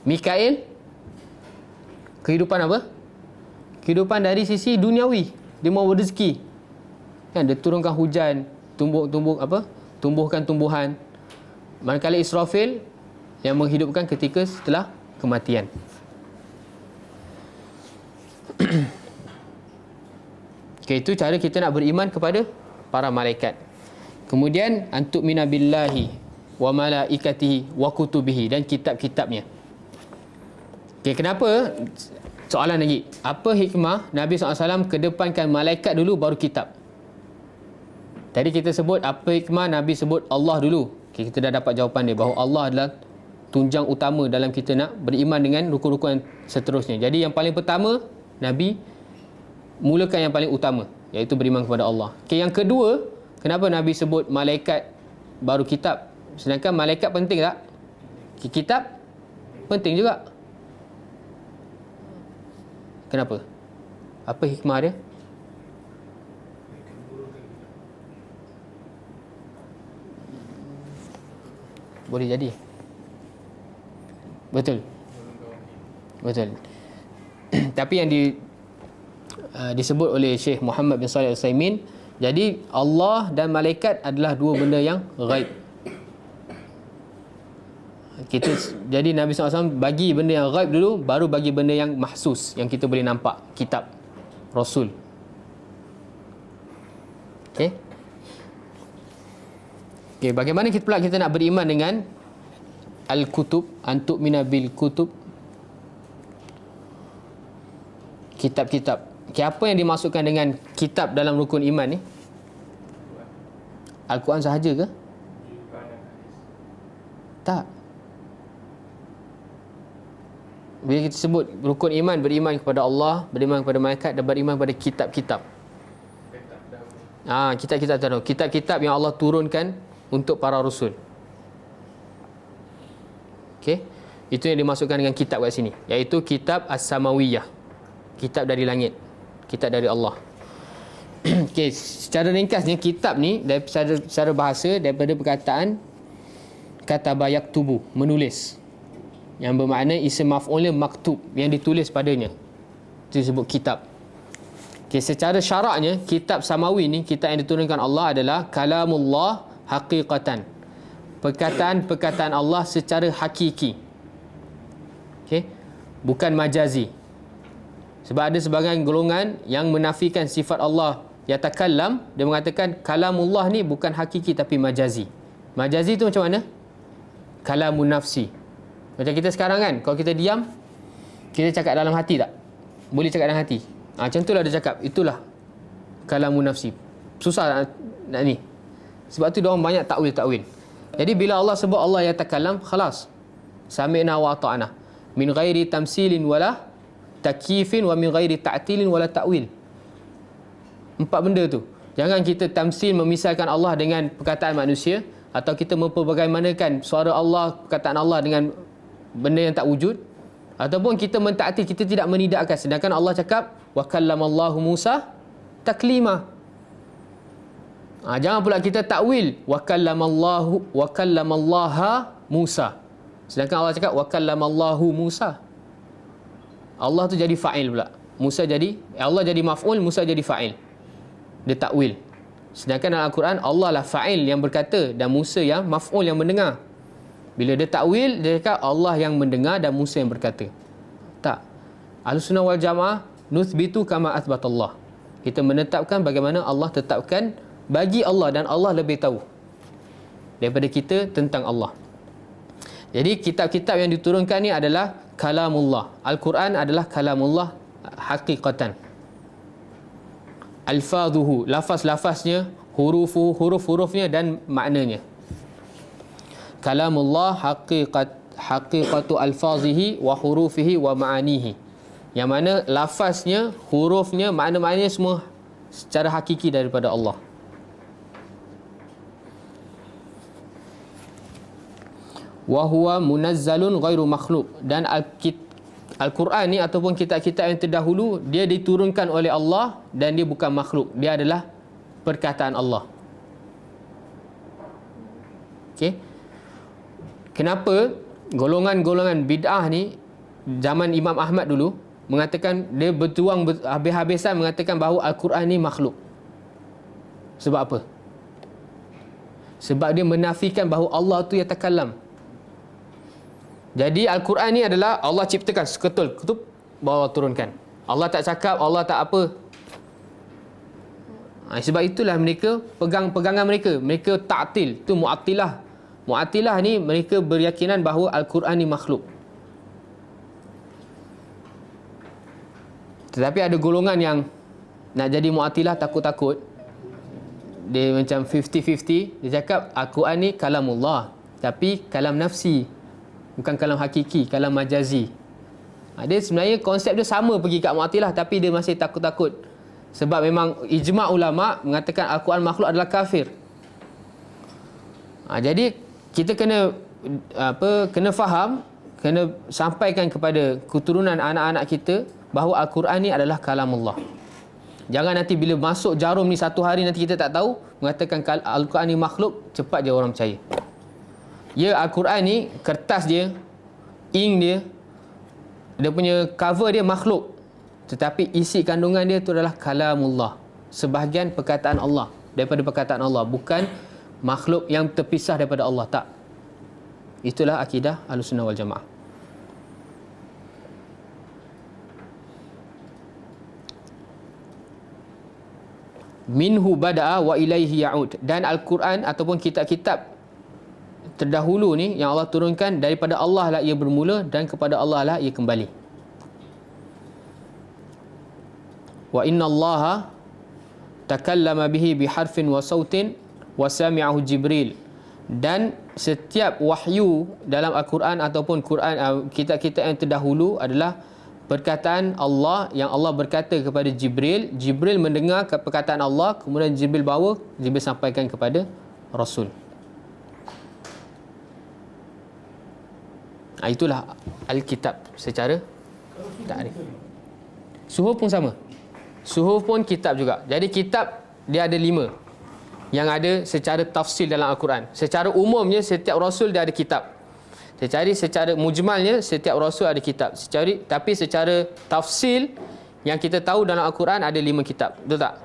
[SPEAKER 1] Mikail, kehidupan apa? Kehidupan dari sisi duniawi. Dia membawa rezeki. Kan, dia turunkan hujan, tumbuhkan tumbuhan. Manakala Israfil yang menghidupkan ketika setelah kematian. Okay, itu cara kita nak beriman kepada para malaikat. Kemudian antuk minabillahi wa malaikatihi wa kutubihi, dan kitab-kitabnya. Okay, kenapa? Soalan lagi. Apa hikmah Nabi SAW kedepankan malaikat dulu baru kitab? Tadi kita sebut apa hikmah Nabi sebut Allah dulu. Okay, kita dah dapat jawapan dia bahawa Allah adalah tunjang utama dalam kita nak beriman dengan rukun-rukun seterusnya. Jadi yang paling pertama, Nabi mulakan yang paling utama, iaitu beriman kepada Allah. Okay, yang kedua, kenapa Nabi sebut malaikat baru kitab? Sedangkan malaikat penting tak? Kitab penting juga. Kenapa? Apa hikmah dia? Boleh jadi. Betul. Betul. Tapi yang disebut oleh Syekh Muhammad bin Shalih Al-Utsaimin, jadi Allah dan malaikat adalah 2 benda yang ghaib. Jadi Nabi SAW bagi benda yang ghaib dulu, baru bagi benda yang mahsus, yang kita boleh nampak, kitab, Rasul. Okay, bagaimana kita nak beriman dengan Al-Kutub, antuk minabil kutub, kitab-kitab. Okay, apa yang dimasukkan dengan kitab dalam rukun iman ni? Al-Quran sahaja ke? Tak. Bila kita sebut rukun iman, beriman kepada Allah, beriman kepada malaikat dan beriman kepada kitab-kitab. Kitab-kitab tahu. Kitab-kitab yang Allah turunkan untuk para rasul. Okey. Itu yang dimasukkan dengan kitab kat sini, iaitu kitab As-Samawiyah. Kitab dari langit. Kitab dari Allah. Okey, secara ringkasnya kitab ni secara bahasa daripada perkataan kataba yaktubu, menulis, yang bermakna isim maf'ulnya maktub, yang ditulis padanya. Itu disebut kitab. Okay, secara syaraknya kitab samawi ni, kitab yang diturunkan Allah adalah kalamullah haqiqatan, perkataan-perkataan Allah secara hakiki. Okay, bukan majazi. Sebab ada sebahagian golongan yang menafikan sifat Allah yatakallam, dia mengatakan kalamullah ni bukan hakiki tapi majazi. Majazi tu macam mana? Kalamun nafsi. Macam kita sekarang kan, kalau kita diam, kita cakap dalam hati tak? Boleh cakap dalam hati. Macam itulah dia cakap, itulah kalamun nafsi. Susah nak ni. Sebab tu diorang banyak takwil-takwil. Jadi bila Allah sebut Allah yatakallam, khalas. Sami'na wa ata'na. Min ghairi tamsilin wala takyifin wa min ghairi ta'tilin wala ta'wil. 4 benda tu. Jangan kita tamsil, memisahkan Allah dengan perkataan manusia, atau kita memperbagaimanakan suara Allah, perkataan Allah dengan benda yang tak wujud, ataupun kita mentaati, kita tidak menidakkan, sedangkan Allah cakap wa kallamallahu Musa taklima. Jangan pula kita takwil wa kallamallaha Musa, sedangkan Allah cakap wa kallamallahu Musa. Allah tu jadi fa'il pula, Musa jadi, Allah jadi maf'ul, Musa jadi fa'il. Dia takwil. Sedangkan dalam Al-Quran Allah lah fa'il yang berkata dan Musa yang maf'ul yang mendengar. Bila dia takwil, dia cakap Allah yang mendengar dan Musa yang berkata. Tak. Ahlussunnah wal Jamaah nuthbitu kama athbatallah. Kita menetapkan bagaimana Allah tetapkan bagi Allah, dan Allah lebih tahu daripada kita tentang Allah. Jadi kitab-kitab yang diturunkan ni adalah kalamullah. Al-Quran adalah kalamullah haqiqatan. Alfazuhu, lafaz-lafaznya, huruf-hurufnya dan maknanya. Kalamullah haqiqatu alfazihi wa hurufihi wa ma'anihi. Yang mana lafaznya, hurufnya, makna-maknanya semua secara hakiki daripada Allah. Wa huwa munazzalun ghairu makhluq. Dan Al-Quran ni ataupun kitab-kitab yang terdahulu, dia diturunkan oleh Allah dan dia bukan makhluk. Dia adalah perkataan Allah. Okey. Kenapa golongan-golongan bid'ah ni zaman Imam Ahmad dulu mengatakan, dia bertuang habis-habisan mengatakan bahawa Al-Quran ni makhluk? Sebab apa? Sebab dia menafikan bahawa Allah tu yatakallam. Jadi Al-Quran ni adalah Allah ciptakan seketul, kutub, bawa turunkan. Allah tak cakap, Allah tak apa. Sebab itulah mereka pegangan mereka ta'til, tu mu'attilah. Mu'attilah ni mereka beryakinan bahawa Al-Quran ni makhluk. Tetapi ada golongan yang nak jadi mu'attilah takut-takut. Dia macam 50-50. Dia cakap Al-Quran ni kalamullah, tapi kalam nafsi, bukan kalam hakiki, kalam majazi. Dia sebenarnya konsep dia sama pergi kat Mu'attilah, tapi dia masih takut-takut. Sebab memang ijma' ulama' mengatakan Al-Quran makhluk adalah kafir. Jadi kita kena faham, kena sampaikan kepada keturunan anak-anak kita bahawa Al-Quran ni adalah kalamullah. Jangan nanti bila masuk jarum ni satu hari nanti kita tak tahu, mengatakan Al-Quran ni makhluk, cepat je orang percaya. Ya, Al-Quran ni, kertas dia, ink dia, dia punya cover dia makhluk, tetapi isi kandungan dia tu adalah kalamullah, sebahagian perkataan Allah, daripada perkataan Allah, bukan makhluk yang terpisah daripada Allah. Tak. Itulah akidah Ahlussunnah wal Jamaah. Minhu bada'a wa ilaihi ya'ud. Dan Al-Quran ataupun kitab-kitab terdahulu ni yang Allah turunkan, daripada Allah lah ia bermula dan kepada Allah lah ia kembali. Wa inna Allaha takallama bihi biharfin wa sautin wa sami'ahu Jibril. Dan setiap wahyu dalam Al-Quran ataupun Quran, kitab-kitab yang terdahulu adalah perkataan Allah yang Allah berkata kepada Jibril. Jibril mendengar perkataan Allah, kemudian Jibril sampaikan kepada Rasul. Itulah Alkitab secara takrif. Suhuf pun sama. Suhuf pun kitab juga. Jadi kitab dia ada 5 yang ada secara tafsil dalam Al-Quran. Secara umumnya setiap Rasul dia ada kitab. Secara mujmalnya setiap Rasul ada kitab. Tapi secara tafsil yang kita tahu dalam Al-Quran ada 5 kitab. Betul tak?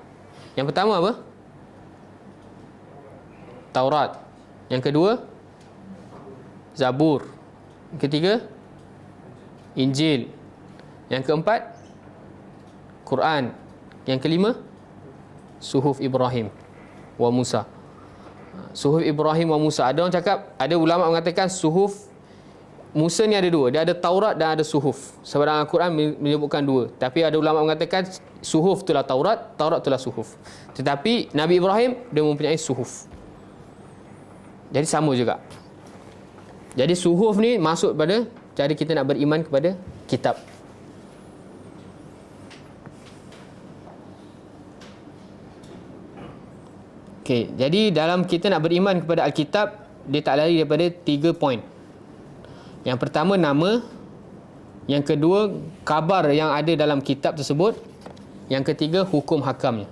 [SPEAKER 1] Yang pertama apa? Taurat. Yang kedua, Zabur. Yang ketiga, Injil. Yang keempat, Al-Quran. Yang kelima, Suhuf Ibrahim wa Musa. Suhuf Ibrahim wa Musa. Ada orang cakap, ada ulama mengatakan suhuf Musa ni ada dua. Dia ada Taurat dan ada suhuf. Sebab dalam Al-Quran menyebutkan dua. Tapi ada ulama mengatakan suhuf itulah Taurat, Taurat itulah suhuf. Tetapi Nabi Ibrahim dia mempunyai suhuf. Jadi sama juga. Jadi suhuf ni masuk pada cara kita nak beriman kepada kitab. Okey, jadi dalam kita nak beriman kepada Alkitab, dia tak lari daripada 3 poin. Yang pertama nama, yang kedua khabar yang ada dalam kitab tersebut, yang ketiga hukum hakamnya.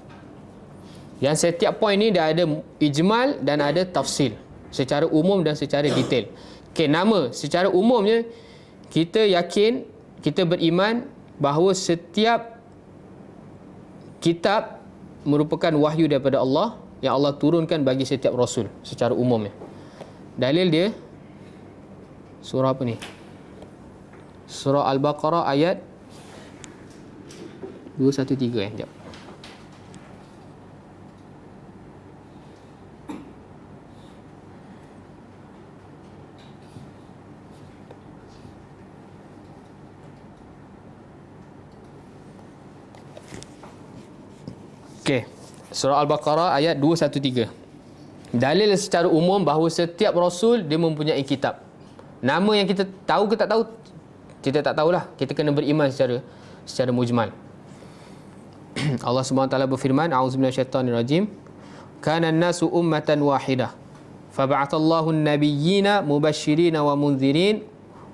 [SPEAKER 1] Dan setiap poin ni dia ada ijmal dan ada tafsil, secara umum dan secara detail. Okey, nama secara umumnya kita yakin, kita beriman bahawa setiap kitab merupakan wahyu daripada Allah yang Allah turunkan bagi setiap rasul secara umumnya. Dalil dia surah apa ni? Surah Al-Baqarah ayat 213 Sekejap. Okey. Surah Al-Baqarah ayat 213. Dalil secara umum bahawa setiap rasul dia mempunyai kitab. Nama yang kita tahu ke tak tahu, kita tak tahulah. Kita kena beriman secara mujmal. Allah Subhanahu Wa Taala berfirman, a'udzubillahi minasyaitonirrajim. Kana an-nasu ummatan wahidah. Fab'athallahu an-nabiyyina mubashshirina wa munzirin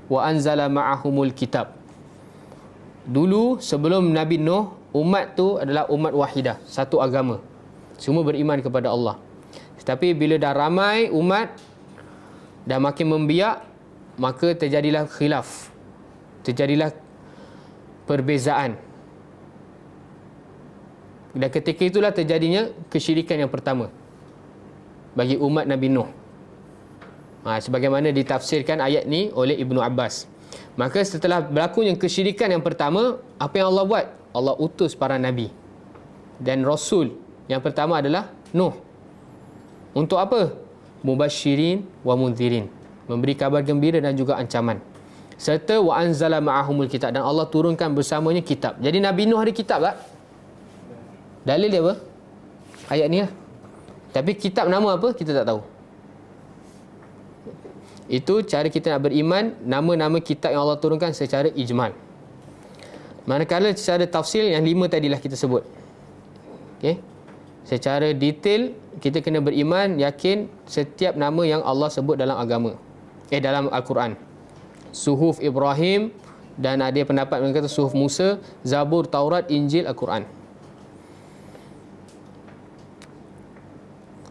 [SPEAKER 1] wa anzala ma'ahumul kitab. Dulu sebelum Nabi Nuh, umat tu adalah umat wahidah, satu agama. Semua beriman kepada Allah. Tetapi bila dah ramai umat, dah makin membiak, maka terjadilah khilaf. Terjadilah perbezaan. Dan ketika itulah terjadinya kesyirikan yang pertama bagi umat Nabi Nuh. Sebagaimana ditafsirkan ayat ni oleh Ibnu Abbas. Maka setelah berlakunya kesyirikan yang pertama, apa yang Allah buat? Allah utus para nabi. Dan rasul yang pertama adalah Nuh. Untuk apa? Mubasyirin wa munzirin. Memberi kabar gembira dan juga ancaman. Serta wa anzala ma'ahumul kitab. Dan Allah turunkan bersamanya kitab. Jadi Nabi Nuh ada kitab tak? Dalil dia apa? Ayat ni lah. Tapi kitab nama apa? Kita tak tahu. Itu cara kita nak beriman nama-nama kitab yang Allah turunkan secara ijmal. Manakala secara tafsil yang 5 tadilah kita sebut. Okey. Secara detail kita kena beriman, yakin setiap nama yang Allah sebut dalam agama. Dalam Al-Quran. Suhuf Ibrahim, dan ada pendapat yang kata suhuf Musa, Zabur, Taurat, Injil, Al-Quran.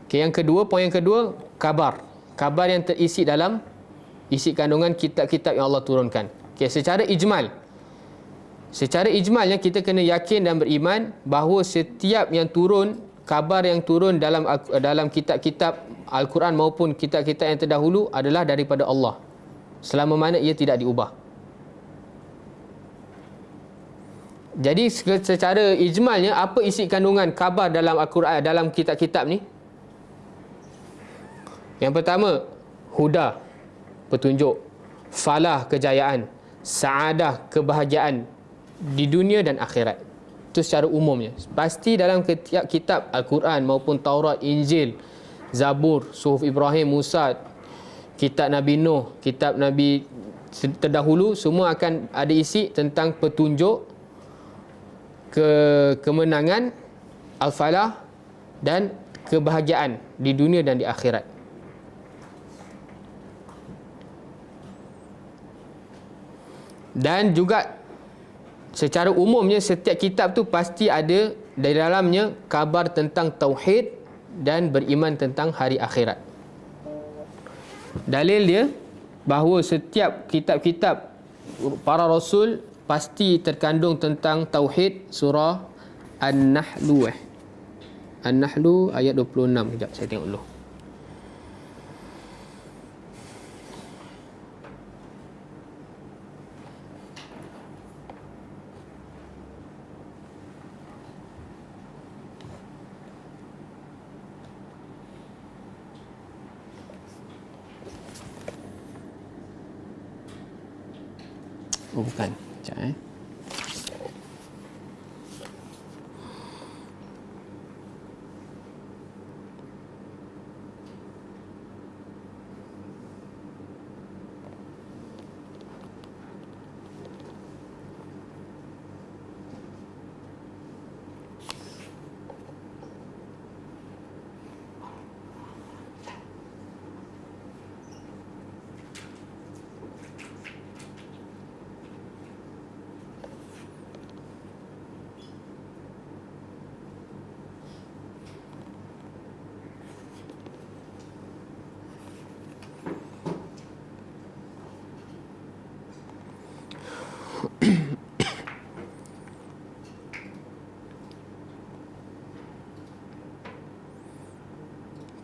[SPEAKER 1] Okay, yang kedua, poin yang kedua, kabar. Kabar yang terisi dalam isi kandungan kitab-kitab yang Allah turunkan. Okay, secara ijmal. Secara ijmalnya kita kena yakin dan beriman bahawa setiap yang turun, kabar yang turun dalam kitab-kitab Al-Quran maupun kitab-kitab yang terdahulu adalah daripada Allah, selama mana ia tidak diubah. Jadi secara ijmalnya, apa isi kandungan kabar dalam Al-Quran, dalam kitab-kitab ni? Yang pertama, huda, petunjuk. Falah, kejayaan. Saadah, kebahagiaan di dunia dan akhirat. Itu secara umumnya. Pasti dalam kitab Al-Quran maupun Taurat, Injil, Zabur, Suhuf Ibrahim, Musa, kitab Nabi Nuh, kitab Nabi terdahulu, semua akan ada isi tentang petunjuk, kemenangan, al-falah dan kebahagiaan di dunia dan di akhirat. Dan juga secara umumnya setiap kitab tu pasti ada di dalamnya kabar tentang tauhid dan beriman tentang hari akhirat. Dalil dia bahawa setiap kitab-kitab para rasul pasti terkandung tentang tauhid. Surah An-Nahlu An-Nahlu ayat 26. Sekejap saya tengok dulu.
[SPEAKER 3] Oh bukan. Sekejap.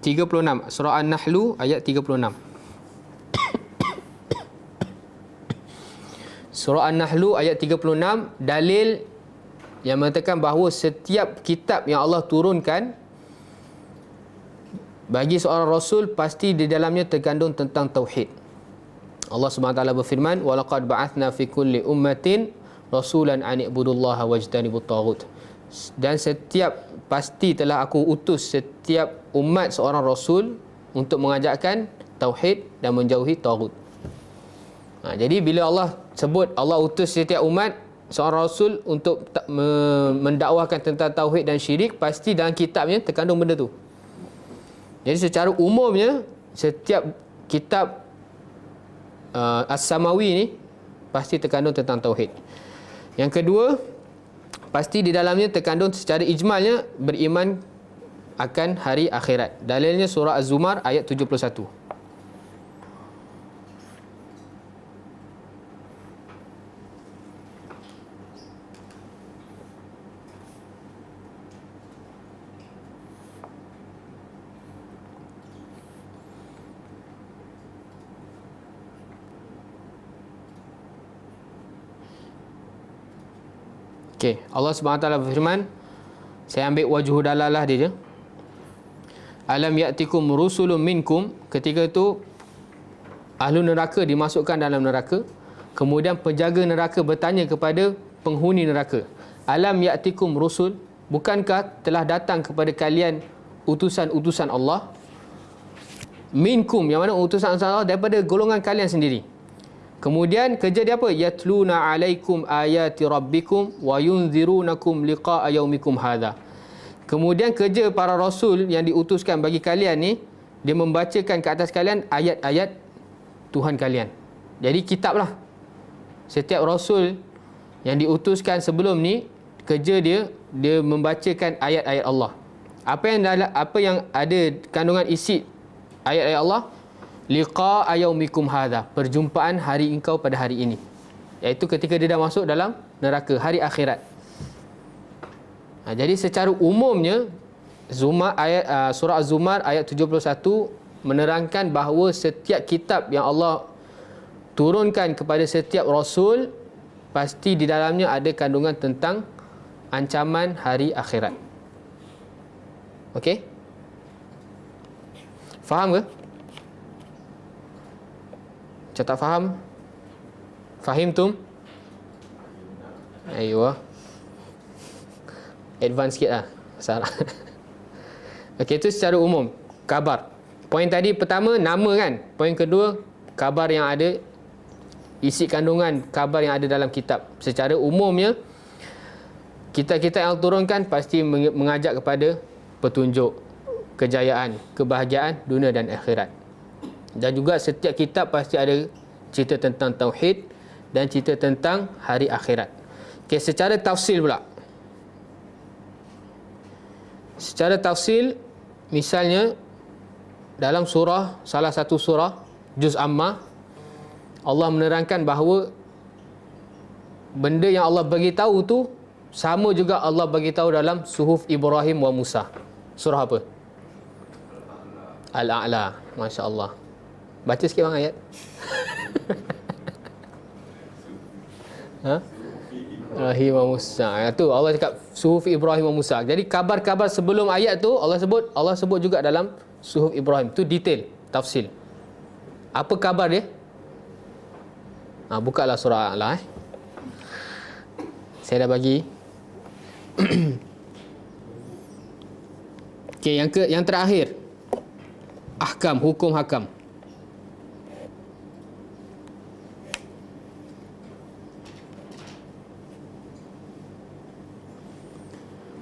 [SPEAKER 1] Surah An-Nahlu ayat 36. Surah An-Nahlu ayat 36, dalil yang mengatakan bahawa setiap kitab yang Allah turunkan bagi seorang rasul pasti di dalamnya terkandung tentang tauhid. Allah SWT berfirman, walaqad ba'athna fi kulli ummatin rasulan an i'budullaha wajtanibut taghut. Dan pasti telah aku utus setiap umat seorang rasul untuk mengajarkan tauhid dan menjauhi taghut. Jadi bila Allah sebut Allah utus setiap umat seorang rasul untuk mendakwahkan tentang tauhid dan syirik, pasti dalam kitabnya terkandung benda tu. Jadi secara umumnya setiap kitab As-Samawi ni pasti terkandung tentang tauhid. Yang kedua, pasti di dalamnya terkandung secara ijmalnya beriman akan hari akhirat. Dalilnya surah Az-Zumar ayat 71. Okey, Allah SWT berfirman, saya ambil wajhu dalalah dia je. Alam ya'tikum rusulun minkum, ketika itu ahlu neraka dimasukkan dalam neraka, kemudian penjaga neraka bertanya kepada penghuni neraka, alam ya'tikum rusul, bukankah telah datang kepada kalian utusan-utusan Allah? Minkum, yang mana utusan Allah daripada golongan kalian sendiri. Kemudian kerja dia apa? Yatluna alaikum ayati rabbikum wa yunzirunakum liqa'a yaumikum hadha. Kemudian kerja para rasul yang diutuskan bagi kalian ni, dia membacakan ke atas kalian ayat-ayat Tuhan kalian. Jadi kitab lah. Setiap rasul yang diutuskan sebelum ni, kerja dia membacakan ayat-ayat Allah. Apa yang ada kandungan isi ayat-ayat Allah? Liqa'a yaumikum hadha, perjumpaan hari engkau pada hari ini, iaitu ketika dia dah masuk dalam neraka, hari akhirat. Jadi secara umumnya surah Az-Zumar ayat 71 menerangkan bahawa setiap kitab yang Allah turunkan kepada setiap rasul pasti di dalamnya ada kandungan tentang ancaman hari akhirat. Okey? Faham ke? Macam tak faham? Fahimtum? Ayuh. Advance sikit lah. Salah. Okey, itu secara umum. Khabar. Poin tadi pertama, nama kan? Poin kedua, khabar yang ada, isi kandungan khabar yang ada dalam kitab. Secara umumnya, kitab-kitab yang turunkan pasti mengajak kepada petunjuk, kejayaan, kebahagiaan dunia dan akhirat. Dan juga setiap kitab pasti ada cerita tentang tauhid dan cerita tentang hari akhirat. Okey, secara tafsil pula. Secara tafsil, misalnya dalam salah satu surah Juz Ammah, Allah menerangkan bahawa benda yang Allah bagi tahu tu sama juga Allah bagi tahu dalam Suhuf Ibrahim wa Musa. Surah apa? Al-A'la. Masya-Allah. Baca sikit bang ayat. Ibrahim wa Musa. Tu Allah cakap Suhuf Ibrahim wa Musa. Jadi kabar-kabar sebelum ayat tu Allah sebut juga dalam Suhuf Ibrahim. Tu detail, tafsil. Apa kabar dia? Bukalah surah Al-A'la. Saya dah bagi. Okey, yang terakhir. Ahkam, hukum hakam.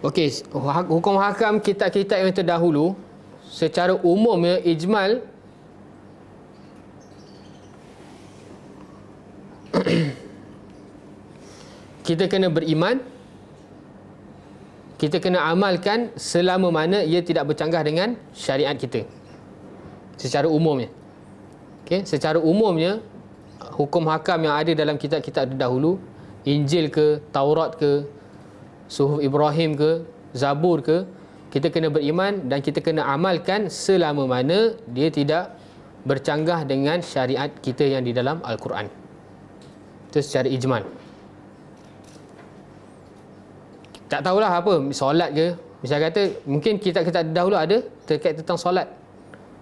[SPEAKER 1] Okey, hukum hakam kitab-kitab yang terdahulu secara umumnya ijmal kita kena beriman, kita kena amalkan selama mana ia tidak bercanggah dengan syariat kita. Secara umumnya. Okey, secara umumnya hukum hakam yang ada dalam kitab-kitab terdahulu, Injil ke, Taurat ke, Suhuf Ibrahim ke, Zabur ke, kita kena beriman dan kita kena amalkan selama mana dia tidak bercanggah dengan syariat kita yang di dalam Al-Quran. Itu secara ijmal. Tak tahulah apa, solat ke. Misal kata, mungkin kitab-kitab dahulu ada terkait tentang solat.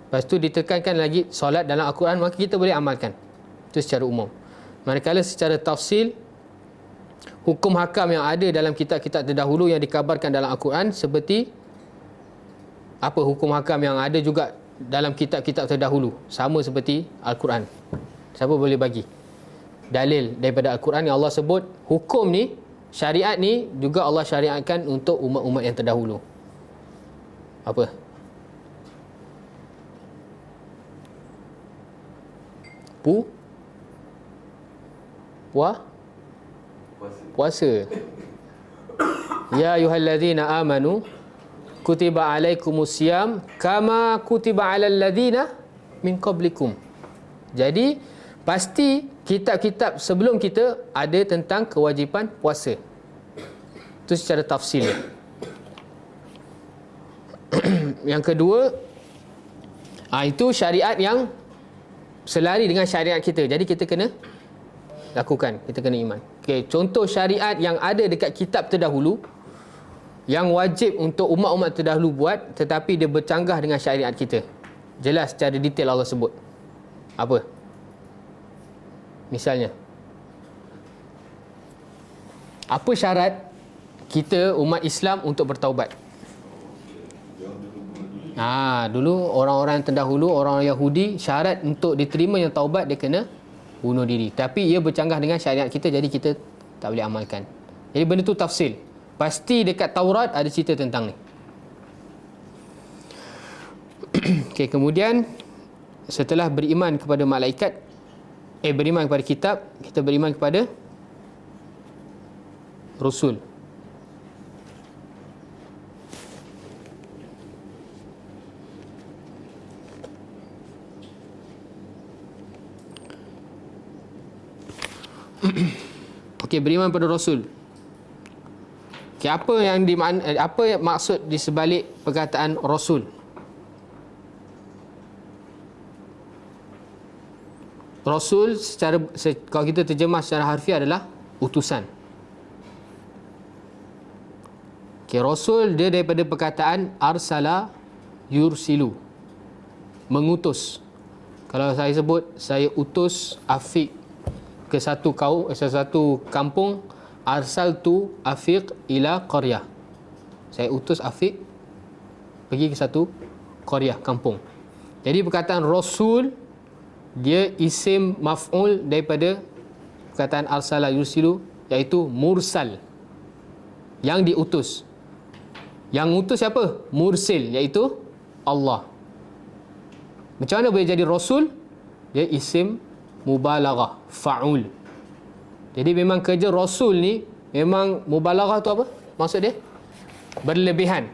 [SPEAKER 1] Lepas tu ditekankan lagi solat dalam Al-Quran, maka kita boleh amalkan. Itu secara umum. Manakala secara tafsil, hukum hakam yang ada dalam kitab-kitab terdahulu yang dikabarkan dalam Al-Quran, seperti apa hukum hakam yang ada juga dalam kitab-kitab terdahulu, sama seperti Al-Quran. Siapa boleh bagi dalil daripada Al-Quran yang Allah sebut hukum ni, syariat ni juga Allah syariatkan untuk umat-umat yang terdahulu? Apa? Puasa. Ya ayyuhallazina amanu kutiba alaikumusiyam kama kutiba alal ladzina min qablikum. Jadi pasti kitab-kitab sebelum kita ada tentang kewajipan puasa. Itu secara tafsil. Yang kedua, itu syariat yang selari dengan syariat kita. Jadi kita kena lakukan, kita kena iman. Okey, contoh syariat yang ada dekat kitab terdahulu yang wajib untuk umat-umat terdahulu buat, tetapi dia bercanggah dengan syariat kita. Jelas secara detail Allah sebut. Apa? Misalnya, apa syarat kita umat Islam untuk bertaubat? Dulu orang-orang yang terdahulu, orang Yahudi, syarat untuk diterima yang taubat dia kena bunuh diri. Tapi ia bercanggah dengan syariat kita, jadi kita tak boleh amalkan. Jadi benda tu tafsil. Pasti dekat Taurat ada cerita tentang ni. Okey, kemudian setelah beriman kepada malaikat, beriman kepada kitab, kita beriman kepada Rasul. Okey, beriman pada Rasul. Okey, apa yang maksud di sebalik perkataan Rasul? Rasul kalau kita terjemah secara harfiah adalah utusan. Okey, Rasul dia daripada perkataan arsala yursilu, mengutus. Kalau saya sebut, saya utus Afiq ke satu kampung, arsaltu Afiq ila qaryah. Saya utus Afiq pergi ke satu qaryah, kampung. Jadi perkataan Rasul dia isim maf'ul daripada perkataan arsala yursilu, iaitu mursal, yang diutus. Yang utus siapa? Mursil, iaitu Allah. Macam mana boleh jadi Rasul? Dia isim mubalaghah, fa'ul. Jadi memang kerja Rasul ni, memang mubalaghah tu apa? Maksud dia? Berlebihan.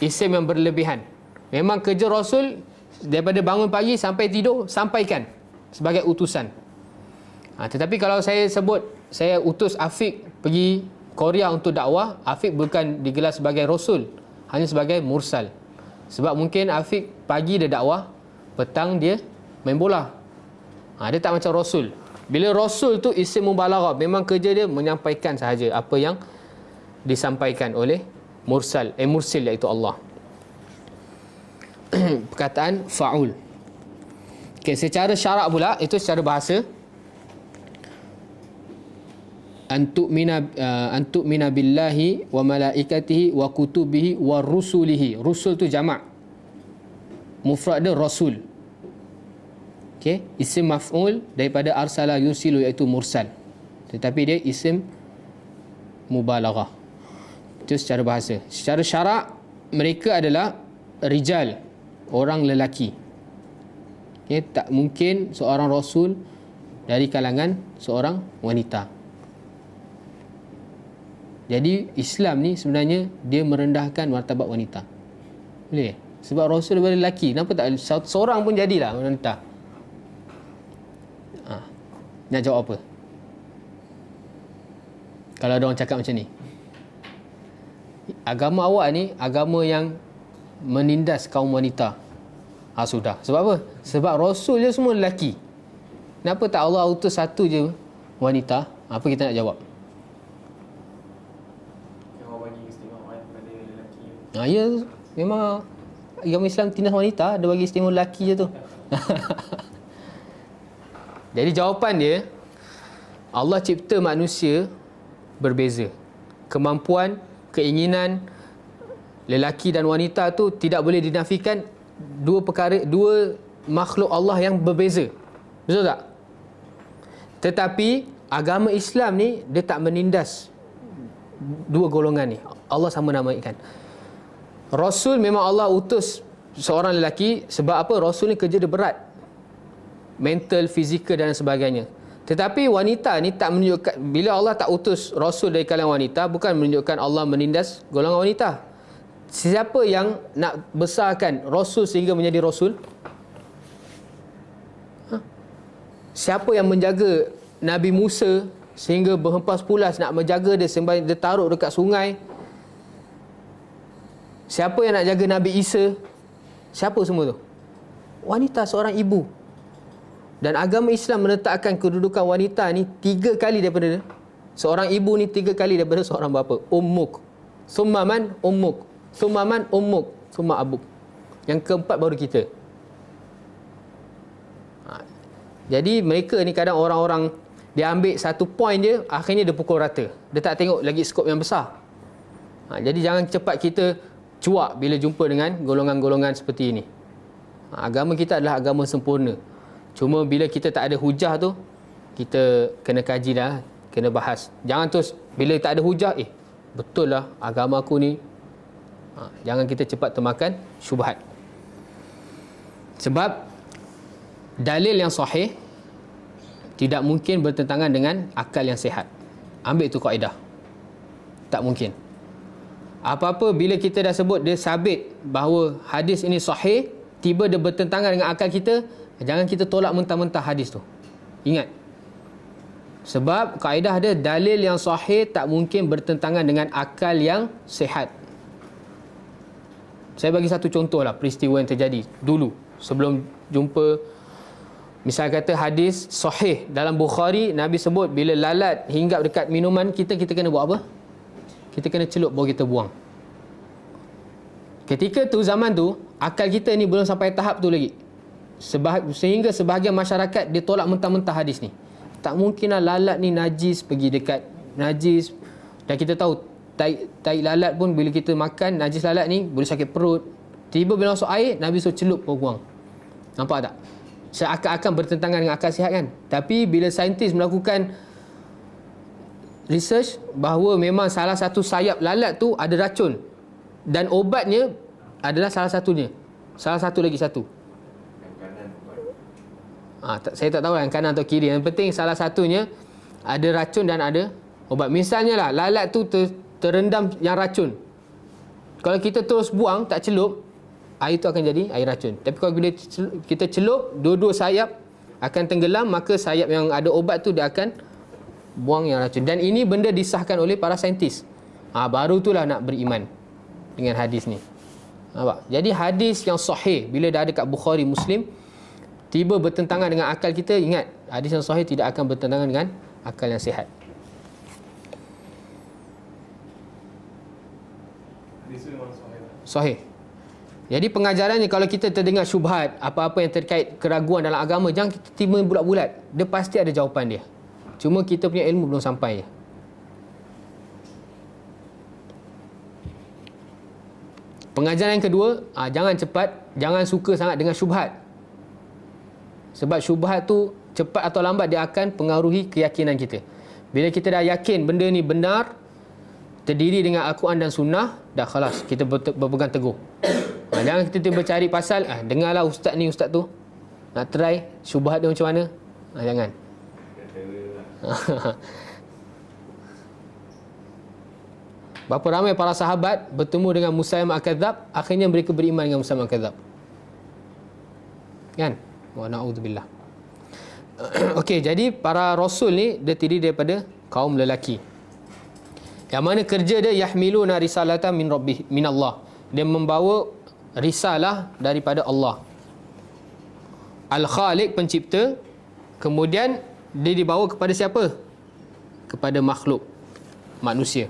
[SPEAKER 1] Isim yang berlebihan. Memang kerja Rasul daripada bangun pagi sampai tidur, sampaikan sebagai utusan. Tetapi kalau saya sebut, saya utus Afiq pergi Korea untuk dakwah, Afiq bukan digelar sebagai Rasul, hanya sebagai mursal. Sebab mungkin Afiq pagi dia dakwah, petang dia main bola. Dia tak macam Rasul. Bila Rasul tu isim mubalaghah, memang kerja dia menyampaikan sahaja apa yang disampaikan oleh mursil, iaitu Allah. Perkataan fa'ul. Okay, secara syarak pula, itu secara bahasa, antu'mina billahi wa malaikatihi wa kutubihi wa rusulihi. Rusul tu jamak, mufrad dia rasul. Okey, isim maf'ul daripada arsala yusilu, iaitu mursal, tetapi dia isim mubalaghah. Itu secara bahasa. Secara syarak, mereka adalah rijal, orang lelaki. Okay, tak mungkin seorang rasul dari kalangan seorang wanita. Jadi Islam ni sebenarnya dia merendahkan martabat wanita. Boleh? Sebab rasul daripada lelaki, kenapa tak seorang pun jadilah wanita? Nak jawab apa kalau ada orang cakap macam ni? Agama awak ni agama yang menindas kaum wanita. Sudah. Sebab apa? Sebab rasul je semua lelaki. Kenapa tak Allah utus satu je wanita? Apa kita nak jawab?
[SPEAKER 2] Yang awak bagi istimewaan kepada lelaki.
[SPEAKER 1] Ya, memang agama Islam tindas wanita, ada bagi istimewa lelaki je tu. Jadi jawapan dia, Allah cipta manusia berbeza. Kemampuan, keinginan lelaki dan wanita tu tidak boleh dinafikan. Dua makhluk Allah yang berbeza. Betul tak? Tetapi agama Islam ni dia tak menindas dua golongan ni. Allah sama namakan. Rasul memang Allah utus seorang lelaki sebab apa? Rasul ni kerja dia berat. Mental, fizikal dan sebagainya. Tetapi wanita ni tak menunjukkan, bila Allah tak utus Rasul dari kalangan wanita, bukan menunjukkan Allah menindas golongan wanita. Siapa yang nak besarkan Rasul sehingga menjadi Rasul? Siapa yang menjaga Nabi Musa sehingga berhempas pulas, nak menjaga dia sampai dia taruh dekat sungai? Siapa yang nak jaga Nabi Isa? Siapa semua tu? Wanita, seorang ibu. Dan agama Islam meletakkan kedudukan wanita ni 3 kali daripada seorang ibu ni, 3 kali daripada seorang bapa. Ummuk, summa man ummuk, summa man ummuk, summa abuk. Yang keempat baru kita. Jadi mereka ni kadang orang-orang dia ambil satu point je, akhirnya dia pukul rata. Dia tak tengok lagi skop yang besar. Jadi jangan cepat kita cuak bila jumpa dengan golongan-golongan seperti ini. Agama kita adalah agama sempurna. Cuma bila kita tak ada hujah tu, kita kena kaji dah, kena bahas. Jangan terus bila tak ada hujah, betul lah agama aku ni. Jangan kita cepat termakan syubhat. Sebab dalil yang sahih tidak mungkin bertentangan dengan akal yang sihat. Ambil tu kaedah. Tak mungkin. Apa-apa bila kita dah sebut dia sabit bahawa hadis ini sahih, tiba dia bertentangan dengan akal kita, jangan kita tolak mentah-mentah hadis tu. Ingat. Sebab kaedah dia, dalil yang sahih tak mungkin bertentangan dengan akal yang sihat. Saya bagi satu contoh lah peristiwa yang terjadi dulu sebelum jumpa. Misal kata hadis sahih dalam Bukhari, Nabi sebut bila lalat hinggap dekat minuman kita kena buat apa? Kita kena celup baru kita buang. Ketika tu, zaman tu, akal kita ni belum sampai tahap tu lagi. Sehingga sebahagian masyarakat dia tolak mentah-mentah hadis ni. Tak mungkinlah lalat ni najis, pergi dekat najis. Dan kita tahu tai lalat pun bila kita makan najis lalat ni boleh sakit perut. Tiba bila masuk air, Nabi suruh celup baru buang. Nampak tak? Seakan-akan bertentangan dengan akal sihat kan? Tapi bila saintis melakukan research bahawa memang salah satu sayap lalat tu ada racun dan obatnya adalah salah satunya. Salah satu lagi satu. Saya tak tahu yang kanan atau kiri. Yang penting salah satunya ada racun dan ada obat. Misalnya lah lalat tu terendam yang racun. Kalau kita terus buang, tak celup, air tu akan jadi air racun. Tapi kalau bila kita celup, dua-dua sayap akan tenggelam, maka sayap yang ada obat tu dia akan buang yang racun. Dan ini benda disahkan oleh para saintis. Baru itulah nak beriman dengan hadis ni. Nampak? Jadi hadis yang sahih bila dah ada kat Bukhari, Muslim, tiba bertentangan dengan akal kita, ingat, hadis yang sahih tidak akan bertentangan dengan akal yang sihat.
[SPEAKER 2] Hadis tu memang sahih.
[SPEAKER 1] Sahih. Jadi pengajarannya, kalau kita terdengar syubhat, apa-apa yang terkait keraguan dalam agama, jangan kita timbul bulat-bulat. Dia pasti ada jawapan dia. Cuma kita punya ilmu belum sampai je. Pengajaran yang kedua, jangan suka sangat dengan syubhat. Sebab syubhat tu cepat atau lambat dia akan pengaruhi keyakinan kita. Bila kita dah yakin benda ni benar, terdiri dengan Al-Quran dan Sunnah, dah khalas, kita berpegang teguh. Jangan kita tiba cari pasal, dengarlah ustaz ni, ustaz tu, nak try syubhat dia macam mana. Jangan. Berapa ramai para sahabat bertemu dengan Musailamah Al-Kadzdzab, akhirnya mereka beriman dengan Musailamah Al-Kadzdzab. Kan? Wa na'udzubillah. Okey, jadi para rasul ni dia terdiri daripada kaum lelaki. Yang mana kerja dia yahmiluna risalatan min Allah. Dia membawa risalah daripada Allah. Al-Khaliq, pencipta. Kemudian dia dibawa kepada siapa? Kepada makhluk, manusia.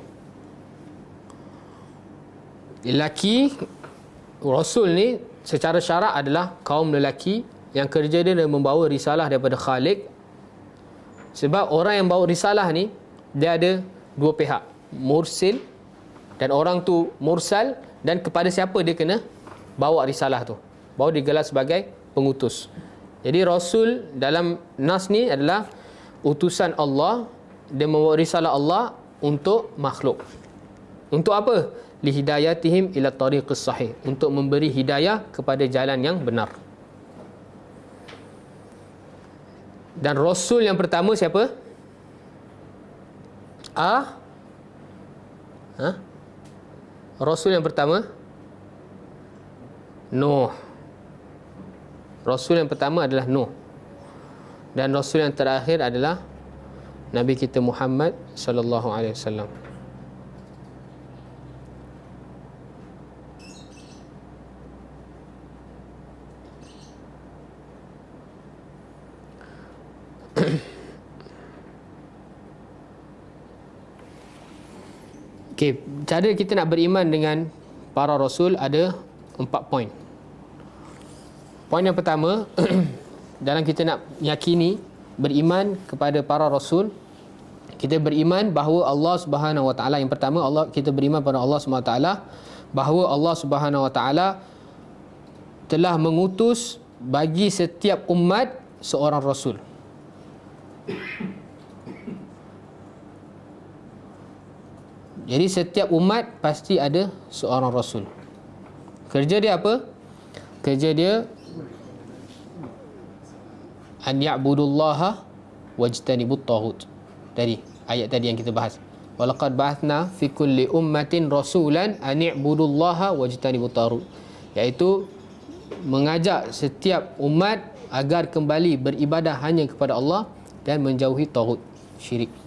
[SPEAKER 1] Lelaki, rasul ni secara syarak adalah kaum lelaki yang kerja dia membawa risalah daripada Khaliq. Sebab orang yang bawa risalah ni, dia ada dua pihak, mursil, dan orang tu mursal, dan kepada siapa dia kena bawa risalah tu, baru digelar sebagai pengutus. Jadi rasul dalam nas ni adalah utusan Allah. Dia membawa risalah Allah untuk makhluk. Untuk apa? Lihidayatihim ila tariqis sahih, untuk memberi hidayah kepada jalan yang benar. Dan rasul yang pertama siapa? Rasul yang pertama Nuh. Rasul yang pertama adalah Nuh. Dan rasul yang terakhir adalah Nabi kita Muhammad sallallahu alaihi wasallam. Okey, cara kita nak beriman dengan para rasul ada 4 poin. Poin yang pertama, dalam kita nak yakini beriman kepada para rasul, kita beriman bahawa Allah Subhanahu Wa Taala, yang pertama kita beriman pada Allah Subhanahu Wa Taala, bahawa Allah Subhanahu Wa Taala telah mengutus bagi setiap umat seorang rasul. Jadi setiap umat pasti ada seorang rasul. Kerja dia apa? Kerja dia an ya'budullaha wajtanibut taghut. Tadi ayat tadi yang kita bahas. Walaqad ba'athna fi kulli ummatin rasulan an ya'budullaha wajtanibut taghut. Iaitu mengajak setiap umat agar kembali beribadah hanya kepada Allah dan menjauhi taghut, syirik.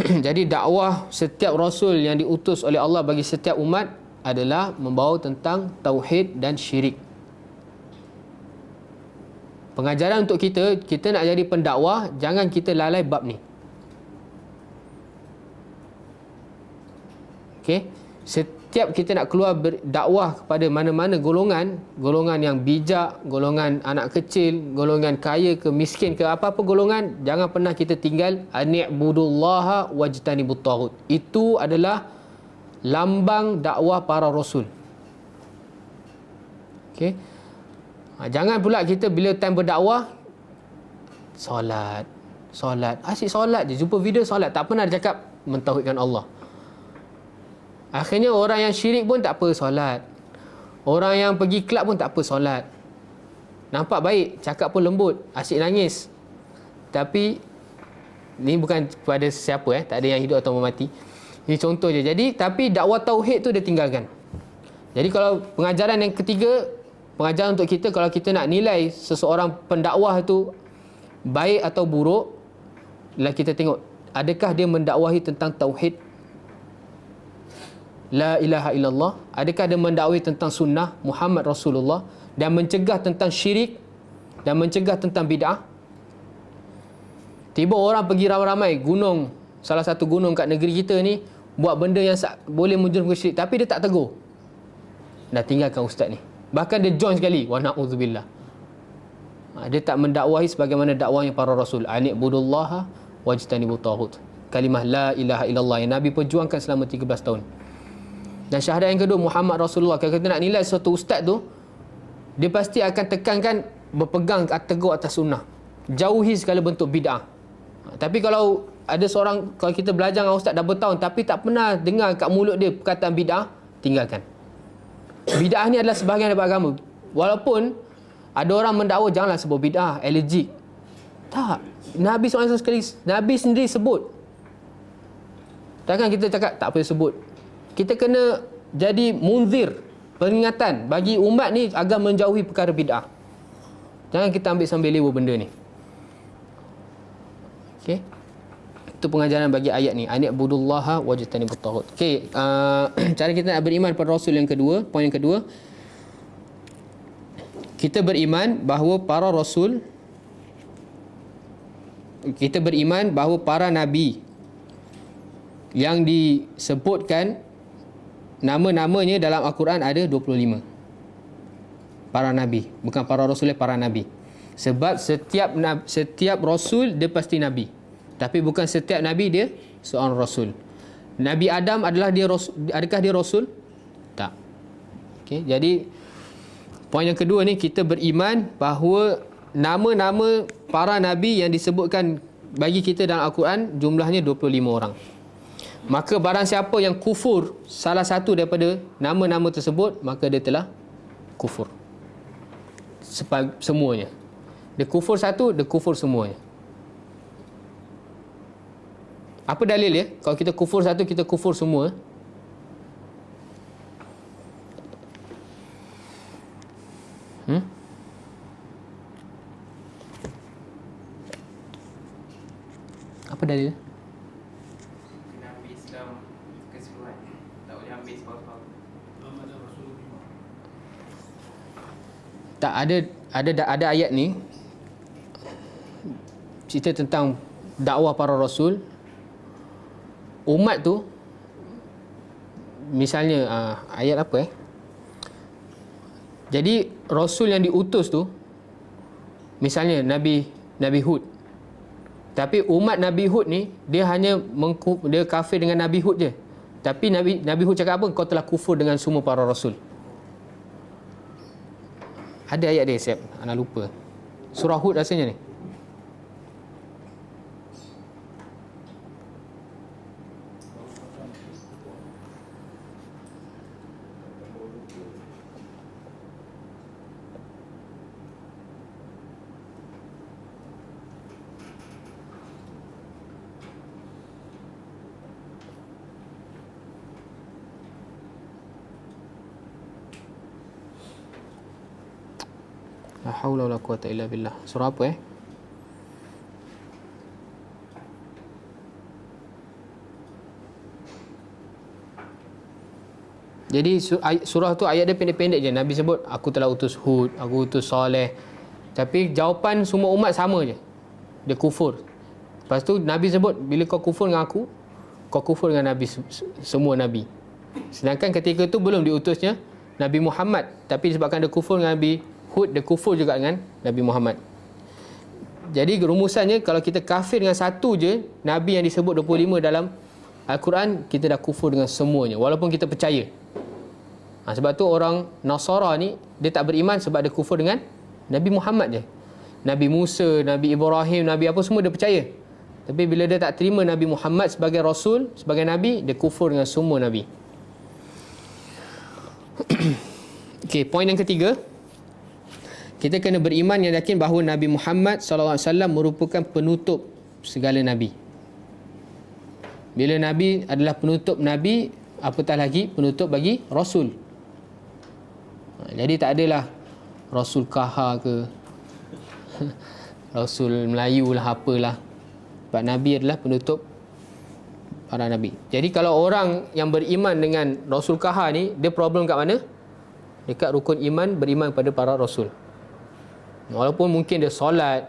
[SPEAKER 1] Jadi dakwah setiap rasul yang diutus oleh Allah bagi setiap umat adalah membawa tentang tauhid dan syirik. Pengajaran untuk kita nak jadi pendakwah, jangan kita lalai bab ni. Okey, setiap kita nak keluar berdakwah kepada mana-mana golongan yang bijak, golongan anak kecil, golongan kaya ke miskin ke apa-apa golongan, jangan pernah kita tinggal ani'budullaha wajtanibut taghut. Itu adalah lambang dakwah para rasul. Okey. Jangan pula kita bila time berdakwah solat, asyik solat je, jumpa video solat, tak pernah dia cakap mentauhidkan Allah. Akhirnya orang yang syirik pun tak apa solat. Orang yang pergi kelab pun tak apa solat. Nampak baik, cakap pun lembut, asyik nangis. Tapi ni bukan kepada sesiapa, tak ada yang hidup atau mati. Ini contoh je. Jadi tapi dakwah tauhid tu dia tinggalkan. Jadi kalau pengajaran yang ketiga, pengajaran untuk kita, kalau kita nak nilai seseorang pendakwah tu baik atau buruk, lah kita tengok adakah dia mendakwahi tentang tauhid, la ilaha illallah, adakah dia mendakwahi tentang sunnah Muhammad Rasulullah, dan mencegah tentang syirik dan mencegah tentang bid'ah. Tiba orang pergi ramai-ramai gunung, salah satu gunung kat negeri kita ni, buat benda yang boleh menjerumuskan syirik, tapi dia tak tegur, dah tinggalkan ustaz ni. Bahkan dia join sekali, wa na'udzubillah. Dia tak mendakwahi sebagaimana dakwahnya para rasul, ani'budullaha wajtanibut taghut. Kalimah la ilaha illallah yang Nabi perjuangkan selama 13 tahun. Dan syahadat yang kedua, Muhammad Rasulullah. Kalau kita nak nilai suatu ustaz tu, dia pasti akan tekankan berpegang teguh atas sunnah, jauhi segala bentuk bid'ah. Tapi kalau ada seorang, kalau kita belajar dengan ustaz dah bertahun tapi tak pernah dengar kat mulut dia perkataan bid'ah, tinggalkan. Bid'ah ni adalah sebahagian daripada agama. Walaupun ada orang mendakwa janganlah sebut bid'ah, allergic. Tak. Nabi SAW sekali, Nabi sendiri sebut. Takkan kita cakap tak boleh sebut. Kita kena jadi munzir, peringatan bagi umat ni agar menjauhi perkara bid'ah. Jangan kita ambil sambil lewa benda ni. Okey. Itu pengajaran bagi ayat ni. Ani'budullaha wajtanibut taghut. Okey, cara kita nak beriman pada Rasul yang kedua, poin yang kedua. Kita beriman bahawa para Rasul, kita beriman bahawa para Nabi yang disebutkan nama-namanya dalam Al-Quran ada 25. Para Nabi, bukan para Rasul, para Nabi. Sebab setiap Rasul dia pasti Nabi. Tapi bukan setiap Nabi dia seorang Rasul. Nabi Adam adalah dia Rasul, adakah dia Rasul? Tak. Okey, jadi poin yang kedua ni, kita beriman bahawa nama-nama para Nabi yang disebutkan bagi kita dalam Al-Quran jumlahnya 25 orang. Maka barang siapa yang kufur salah satu daripada nama-nama tersebut, maka dia telah kufur semuanya. Dia kufur satu, dia kufur semuanya. Apa dalil ya? Kalau kita kufur satu, kita kufur semua. Apa dalil?
[SPEAKER 2] Kena ambil Islam keseluruhan. Tak boleh ambil separuh-separuh.
[SPEAKER 1] Tak ada ayat ni cerita tentang dakwah para rasul. Umat tu misalnya ayat apa jadi rasul yang diutus tu misalnya Nabi Hud. Tapi umat Nabi Hud ni dia hanya dia kafir dengan Nabi Hud je. Tapi Nabi Hud cakap apa? Kau telah kufur dengan semua para rasul. Ada ayat dia, siap. Ana lupa. Surah Hud rasanya ni. La haula wala quwata illa billah. Surah apa Jadi surah tu ayat dia pendek-pendek je. Nabi sebut aku telah utus Hud, aku utus Saleh. Tapi jawapan semua umat sama je. Dia kufur. Lepas tu Nabi sebut bila kau kufur dengan aku, kau kufur dengan Nabi, semua Nabi. Sedangkan ketika tu belum diutusnya Nabi Muhammad. Tapi sebabkan dia kufur dengan Nabi Hud, dia kufur juga dengan Nabi Muhammad. Jadi rumusannya, kalau kita kafir dengan satu je Nabi yang disebut 25 dalam Al-Quran, kita dah kufur dengan semuanya walaupun kita percaya. Sebab tu orang Nasara ni dia tak beriman sebab dia kufur dengan Nabi Muhammad je. Nabi Musa, Nabi Ibrahim, Nabi apa semua dia percaya. Tapi bila dia tak terima Nabi Muhammad sebagai Rasul, sebagai Nabi, dia kufur dengan semua Nabi. Okey, poin yang ketiga, kita kena beriman yang yakin bahawa Nabi Muhammad SAW merupakan penutup segala Nabi. Bila Nabi adalah penutup Nabi, apatah lagi penutup bagi Rasul. Jadi tak adalah Rasul Kaha ke Rasul Melayu lah apalah. Sebab Nabi adalah penutup para Nabi. Jadi kalau orang yang beriman dengan Rasul Kaha ni, dia problem kat mana? Dekat rukun iman, beriman pada para Rasul. Walaupun mungkin dia solat,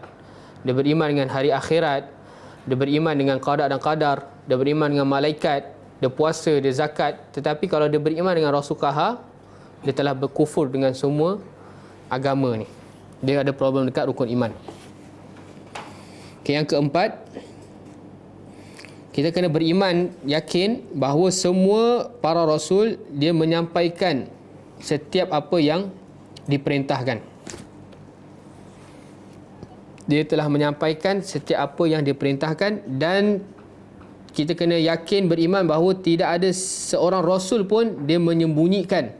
[SPEAKER 1] dia beriman dengan hari akhirat, dia beriman dengan qada dan qadar, dia beriman dengan malaikat, dia puasa, dia zakat, tetapi kalau dia beriman dengan Rasul Kaha, dia telah berkufur dengan semua agama ni. Dia ada problem dekat rukun iman. Okay, yang keempat, Kita kena beriman, yakin bahawa semua para rasul dia menyampaikan setiap apa yang diperintahkan. Dia telah menyampaikan setiap apa yang diperintahkan, dan kita kena yakin beriman bahawa tidak ada seorang rasul pun dia menyembunyikan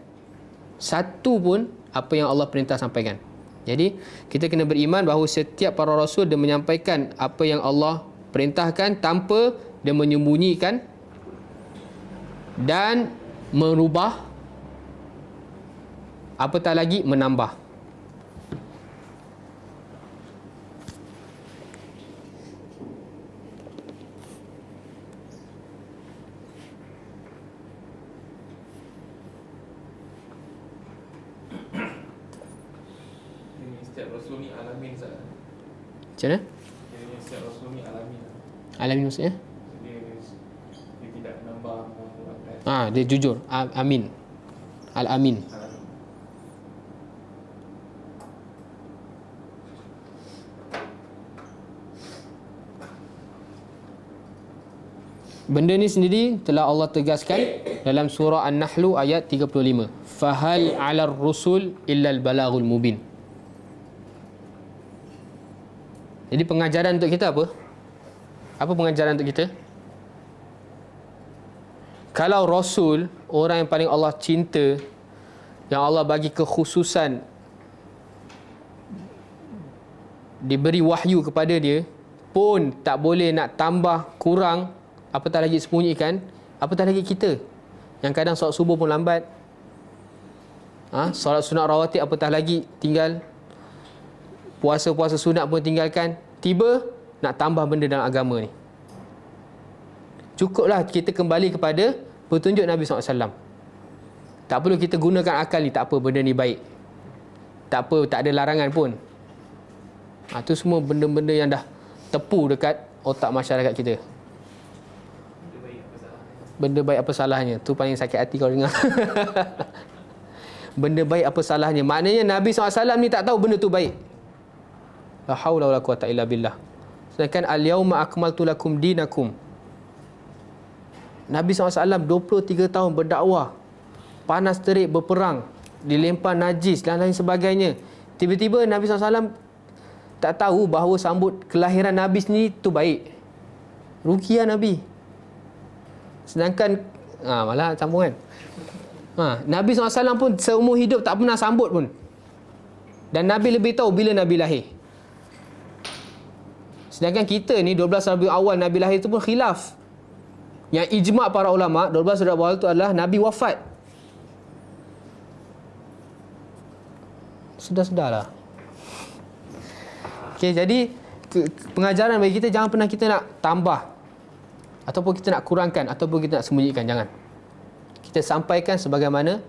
[SPEAKER 1] satu pun apa yang Allah perintah sampaikan. Jadi kita kena beriman bahawa setiap para rasul dia menyampaikan apa yang Allah perintahkan tanpa dia menyembunyikan dan merubah, apatah lagi menambah.
[SPEAKER 2] Setiap rasul ni alamin Ustaz.
[SPEAKER 1] Macam mana?
[SPEAKER 2] Setiap rasul ni alamin.
[SPEAKER 1] Alamin maksudnya?
[SPEAKER 2] Dia tidak menambah mengurangkan.
[SPEAKER 1] Dia jujur. Amin. Al-Amin. Benda ni sendiri telah Allah tegaskan dalam surah An-Nahl ayat 35. Fahal 'alar rusul illa al-balaghul mubin. Jadi pengajaran untuk kita apa? Apa pengajaran untuk kita? Kalau Rasul, orang yang paling Allah cinta, yang Allah bagi kekhususan, diberi wahyu kepada dia, pun tak boleh nak tambah, kurang, apatah lagi sembunyikan, apatah lagi kita yang kadang solat subuh pun lambat, solat sunat rawatib apatah lagi tinggal, puasa-puasa sunat pun tinggalkan, tiba nak tambah benda dalam agama ni. Cukuplah kita kembali kepada petunjuk Nabi SAW. Tak perlu kita gunakan akal ni, tak apa, benda ni baik, tak apa, tak ada larangan pun. Itu semua benda-benda yang dah tepu dekat otak masyarakat kita. Benda baik apa salahnya? Tu paling sakit hati kalau dengar. Benda baik apa salahnya? Maknanya Nabi SAW ni tak tahu benda tu baik. La haula wala quwata illa billah. Sedangkan al-yauma akmaltu lakum dinakum. Nabi SAW 23 tahun berdakwah, panas terik, berperang, dilempar najis dan lain sebagainya. Tiba-tiba Nabi SAW tak tahu bahawa sambut kelahiran Nabi sendiri tu baik. Rukiah Nabi. Sedangkan malah sambungan. Nabi SAW pun seumur hidup tak pernah sambut pun. Dan Nabi lebih tahu bila Nabi lahir. Sedangkan kita ni 12 Rabiul Awal Nabi lahir tu pun khilaf. Yang ijma' para ulama 12 Rabiul Awal tu adalah Nabi wafat. Sedar-sedarlah. Okey, jadi pengajaran bagi kita, jangan pernah kita nak tambah ataupun kita nak kurangkan ataupun kita nak sembunyikan, jangan. Kita sampaikan sebagaimana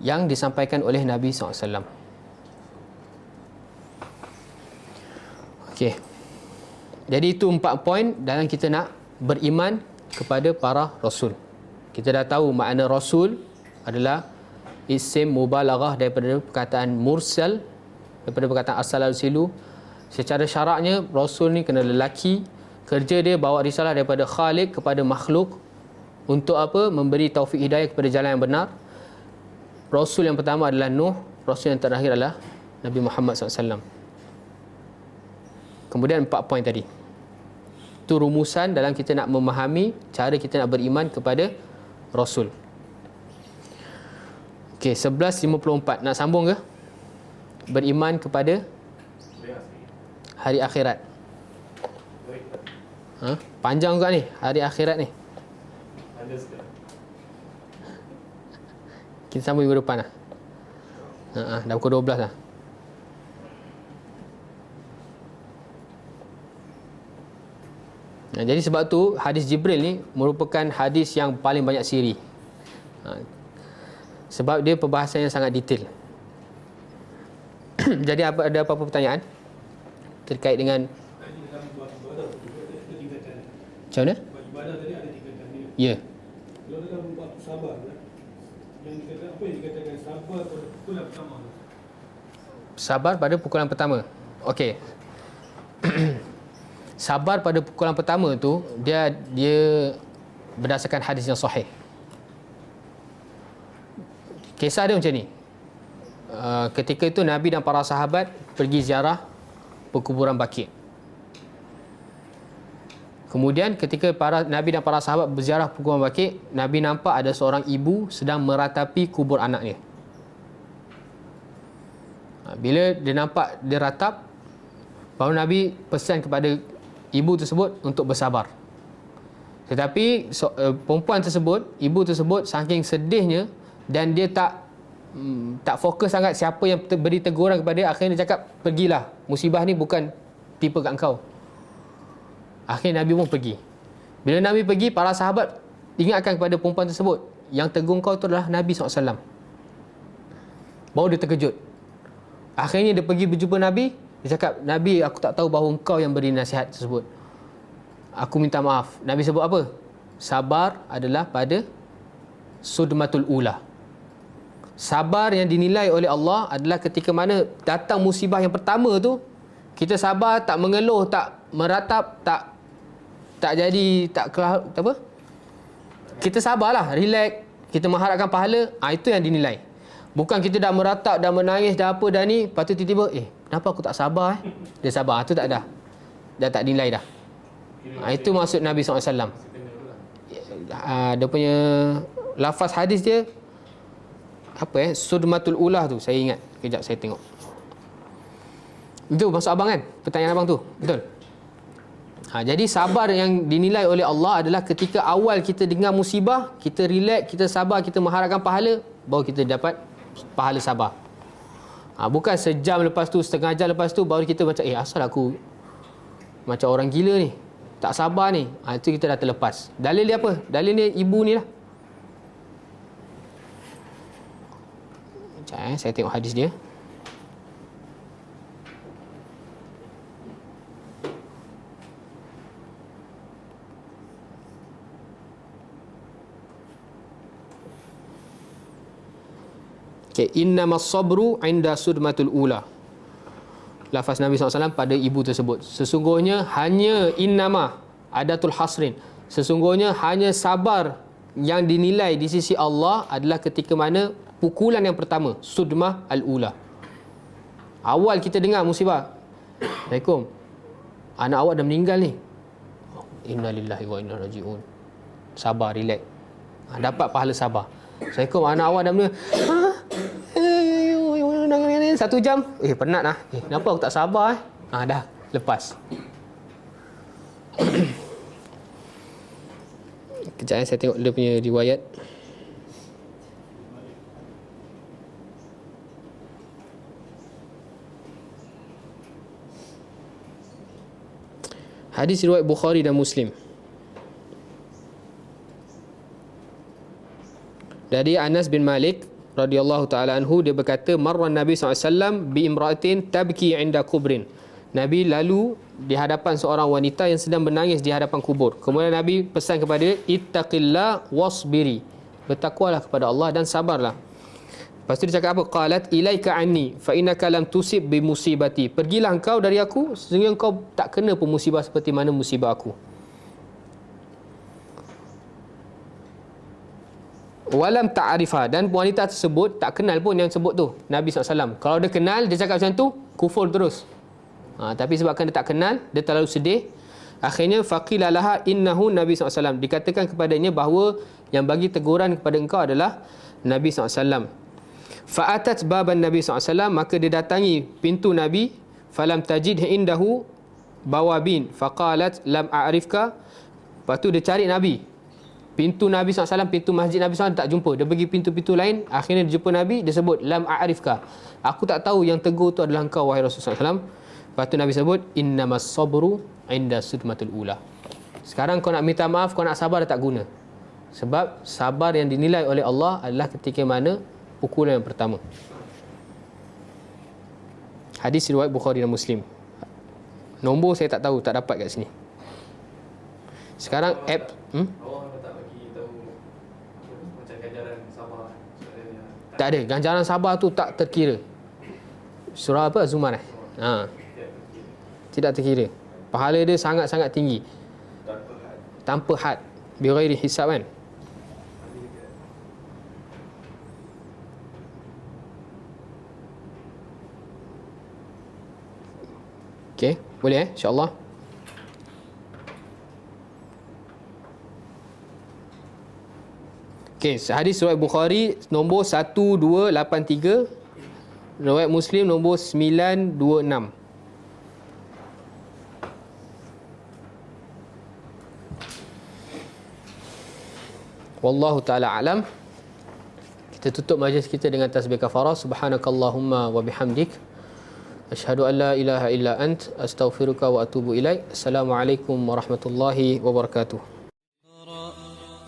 [SPEAKER 1] yang disampaikan oleh Nabi SAW. Okey. Jadi itu 4 poin dalam kita nak beriman kepada para rasul. Kita dah tahu makna rasul adalah isim mubalaghah daripada perkataan mursal, daripada perkataan arsala yusilu. Secara syaraknya rasul ni kena lelaki, kerja dia bawa risalah daripada Khaliq kepada makhluk. Untuk apa? Memberi taufik hidayah kepada jalan yang benar. Rasul yang pertama adalah Nuh, rasul yang terakhir adalah Nabi Muhammad SAW. Kemudian 4 poin tadi. Itu rumusan dalam kita nak memahami cara kita nak beriman kepada Rasul. Okey, 11.54. Nak sambung ke? Beriman kepada hari akhirat. Panjang juga ni, hari akhirat ni. Kita sambung minggu depan lah. Dah pukul 12 lah. Jadi sebab tu hadis Jibril ni merupakan hadis yang paling banyak siri. Sebab dia perbahasan yang sangat detail. Jadi ada apa-apa pertanyaan terkait dengan macam mana?
[SPEAKER 3] Ibadah tadi ada tingkatan dia.
[SPEAKER 1] Ya.
[SPEAKER 3] Kalau dalam bab sabar, yang dikatakan apa yang dikatakan sabar pada pukulan pertama?
[SPEAKER 1] Sabar pada pukulan pertama. Okey. sabar pada pukulan pertama tu dia berdasarkan hadis yang sahih. Kisah dia macam ni. Ketika itu Nabi dan para sahabat pergi ziarah perkuburan Baqi'. Kemudian ketika Nabi dan para sahabat berziarah perkuburan Baqi', Nabi nampak ada seorang ibu sedang meratapi kubur anaknya. Bila dia nampak dia ratap, baru Nabi pesan kepada ibu tersebut untuk bersabar. Tetapi perempuan tersebut, ibu tersebut saking sedihnya dan dia tak fokus sangat siapa yang beri teguran kepada dia, akhirnya dia cakap, pergilah, musibah ni bukan tipe kat engkau. Akhirnya Nabi pun pergi. Bila Nabi pergi, para sahabat ingatkan kepada perempuan tersebut, yang tegur kau tu adalah Nabi SAW. Baru dia terkejut. Akhirnya dia pergi berjumpa Nabi. Dia cakap, Nabi, aku tak tahu bahawa engkau yang beri nasihat tersebut. Aku minta maaf. Nabi sebut apa? Sabar adalah pada sudmatul ula. Sabar yang dinilai oleh Allah adalah ketika mana datang musibah yang pertama tu, kita sabar, tak mengeluh, tak meratap, tak apa? Kita sabarlah, relax, kita mengharapkan pahala, itu yang dinilai. Bukan kita dah meratap, dah menangis, dah apa dah ni, lepas tu tiba-tiba, kenapa aku tak sabar? Dia sabar, tu tak ada. Dah tak dinilai dah. Itu maksud Nabi SAW. Dia punya lafaz hadis dia apa sudmatul ulah tu, saya ingat. Kejap saya tengok. Itu maksud abang kan? Pertanyaan abang tu. Betul? Jadi sabar yang dinilai oleh Allah adalah ketika awal kita dengar musibah, kita relax, kita sabar, kita mengharapkan pahala, baru kita dapat pahala sabar. Bukan sejam lepas tu, setengah jam lepas tu, baru kita macam, asal aku macam orang gila ni, tak sabar ni. Itu kita dah terlepas. Dalil dia apa? Dalil dia ibu ni lah. Saya tengok hadis dia. Innamas sabru 'inda sudmatul ula. Lafaz Nabi SAW pada ibu tersebut. Sesungguhnya hanya innama adatul hasrin. Sesungguhnya hanya sabar yang dinilai di sisi Allah adalah ketika mana pukulan yang pertama, sudmah al-ula. Awal kita dengar musibah, Assalamualaikum, anak awak dah meninggal ni. Innalillahi wa inna raji'un. Sabar, relax. Dapat pahala sabar. Assalamualaikum, anak awak dah meninggal. 1 jam. Penat lah. Kenapa aku tak sabar? Dah, lepas. Kejap saya tengok dia punya riwayat. Hadis riwayat Bukhari dan Muslim. Dari Anas bin Malik radhiyallahu taala anhu, dia berkata, marran Nabi SAW bi imra'atin tabki 'inda kubrin. Nabi lalu di hadapan seorang wanita yang sedang menangis di hadapan kubur. Kemudian Nabi pesan kepada dia, ittaqillah wasbiri. Bertakwalah kepada Allah dan sabarlah. Lepas tu dia cakap apa? Qalat ilaika anni fa innaka lam tusib bi musibati. Pergilah engkau dari aku, sesungguhnya engkau tak kena pun musibah seperti mana musibah aku. Walam ta'arifa, dan wanita tersebut tak kenal pun yang sebut tu Nabi SAW. Kalau dia kenal, dia cakap macam tu, kufur terus. Tapi sebabkan dia tak kenal, dia terlalu sedih. Akhirnya faqila laha innahu Nabi SAW. Dikatakan kepadanya bahawa yang bagi teguran kepada engkau adalah Nabi SAW. Fa'atat baban Nabi SAW, maka dia datangi pintu Nabi. Falam tajid indahu bawabin faqalat lam a'rifka. Lepas tu dia cari Nabi, pintu Nabi SAW, pintu masjid Nabi SAW, tak jumpa. Dia pergi pintu-pintu lain. Akhirnya dia jumpa Nabi, dia sebut lam a'rifka, aku tak tahu yang tegur tu adalah engkau wahai Rasulullah SAW. Lepas tu Nabi sebut innamas sabru 'inda sudmatul ula. Sekarang kau nak minta maaf, kau nak sabar, dah tak guna. Sebab sabar yang dinilai oleh Allah adalah ketika mana pukulan yang pertama. Hadis riwayat Bukhari dan Muslim. Nombor saya tak tahu, tak dapat kat sini. Sekarang app tak ada. Ganjaran sabar tu tak terkira. Surah apa? Zumar Tidak terkira. Pahala dia sangat-sangat tinggi. Tanpa had. Bighairi hisab kan. Okey, boleh insya-Allah. Okey, hadis riwayat Bukhari nombor 1283, riwayat Muslim nombor 926. Wallahu taala alam. Kita tutup majlis kita dengan tasbih kafarah. Subhanakallahumma wa bihamdik, asyhadu an la ilaha illa ant, astaghfiruka wa atubu ilaik. Assalamualaikum warahmatullahi wabarakatuh.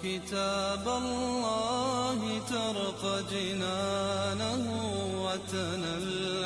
[SPEAKER 1] كتاب الله ترق جنانه وتنل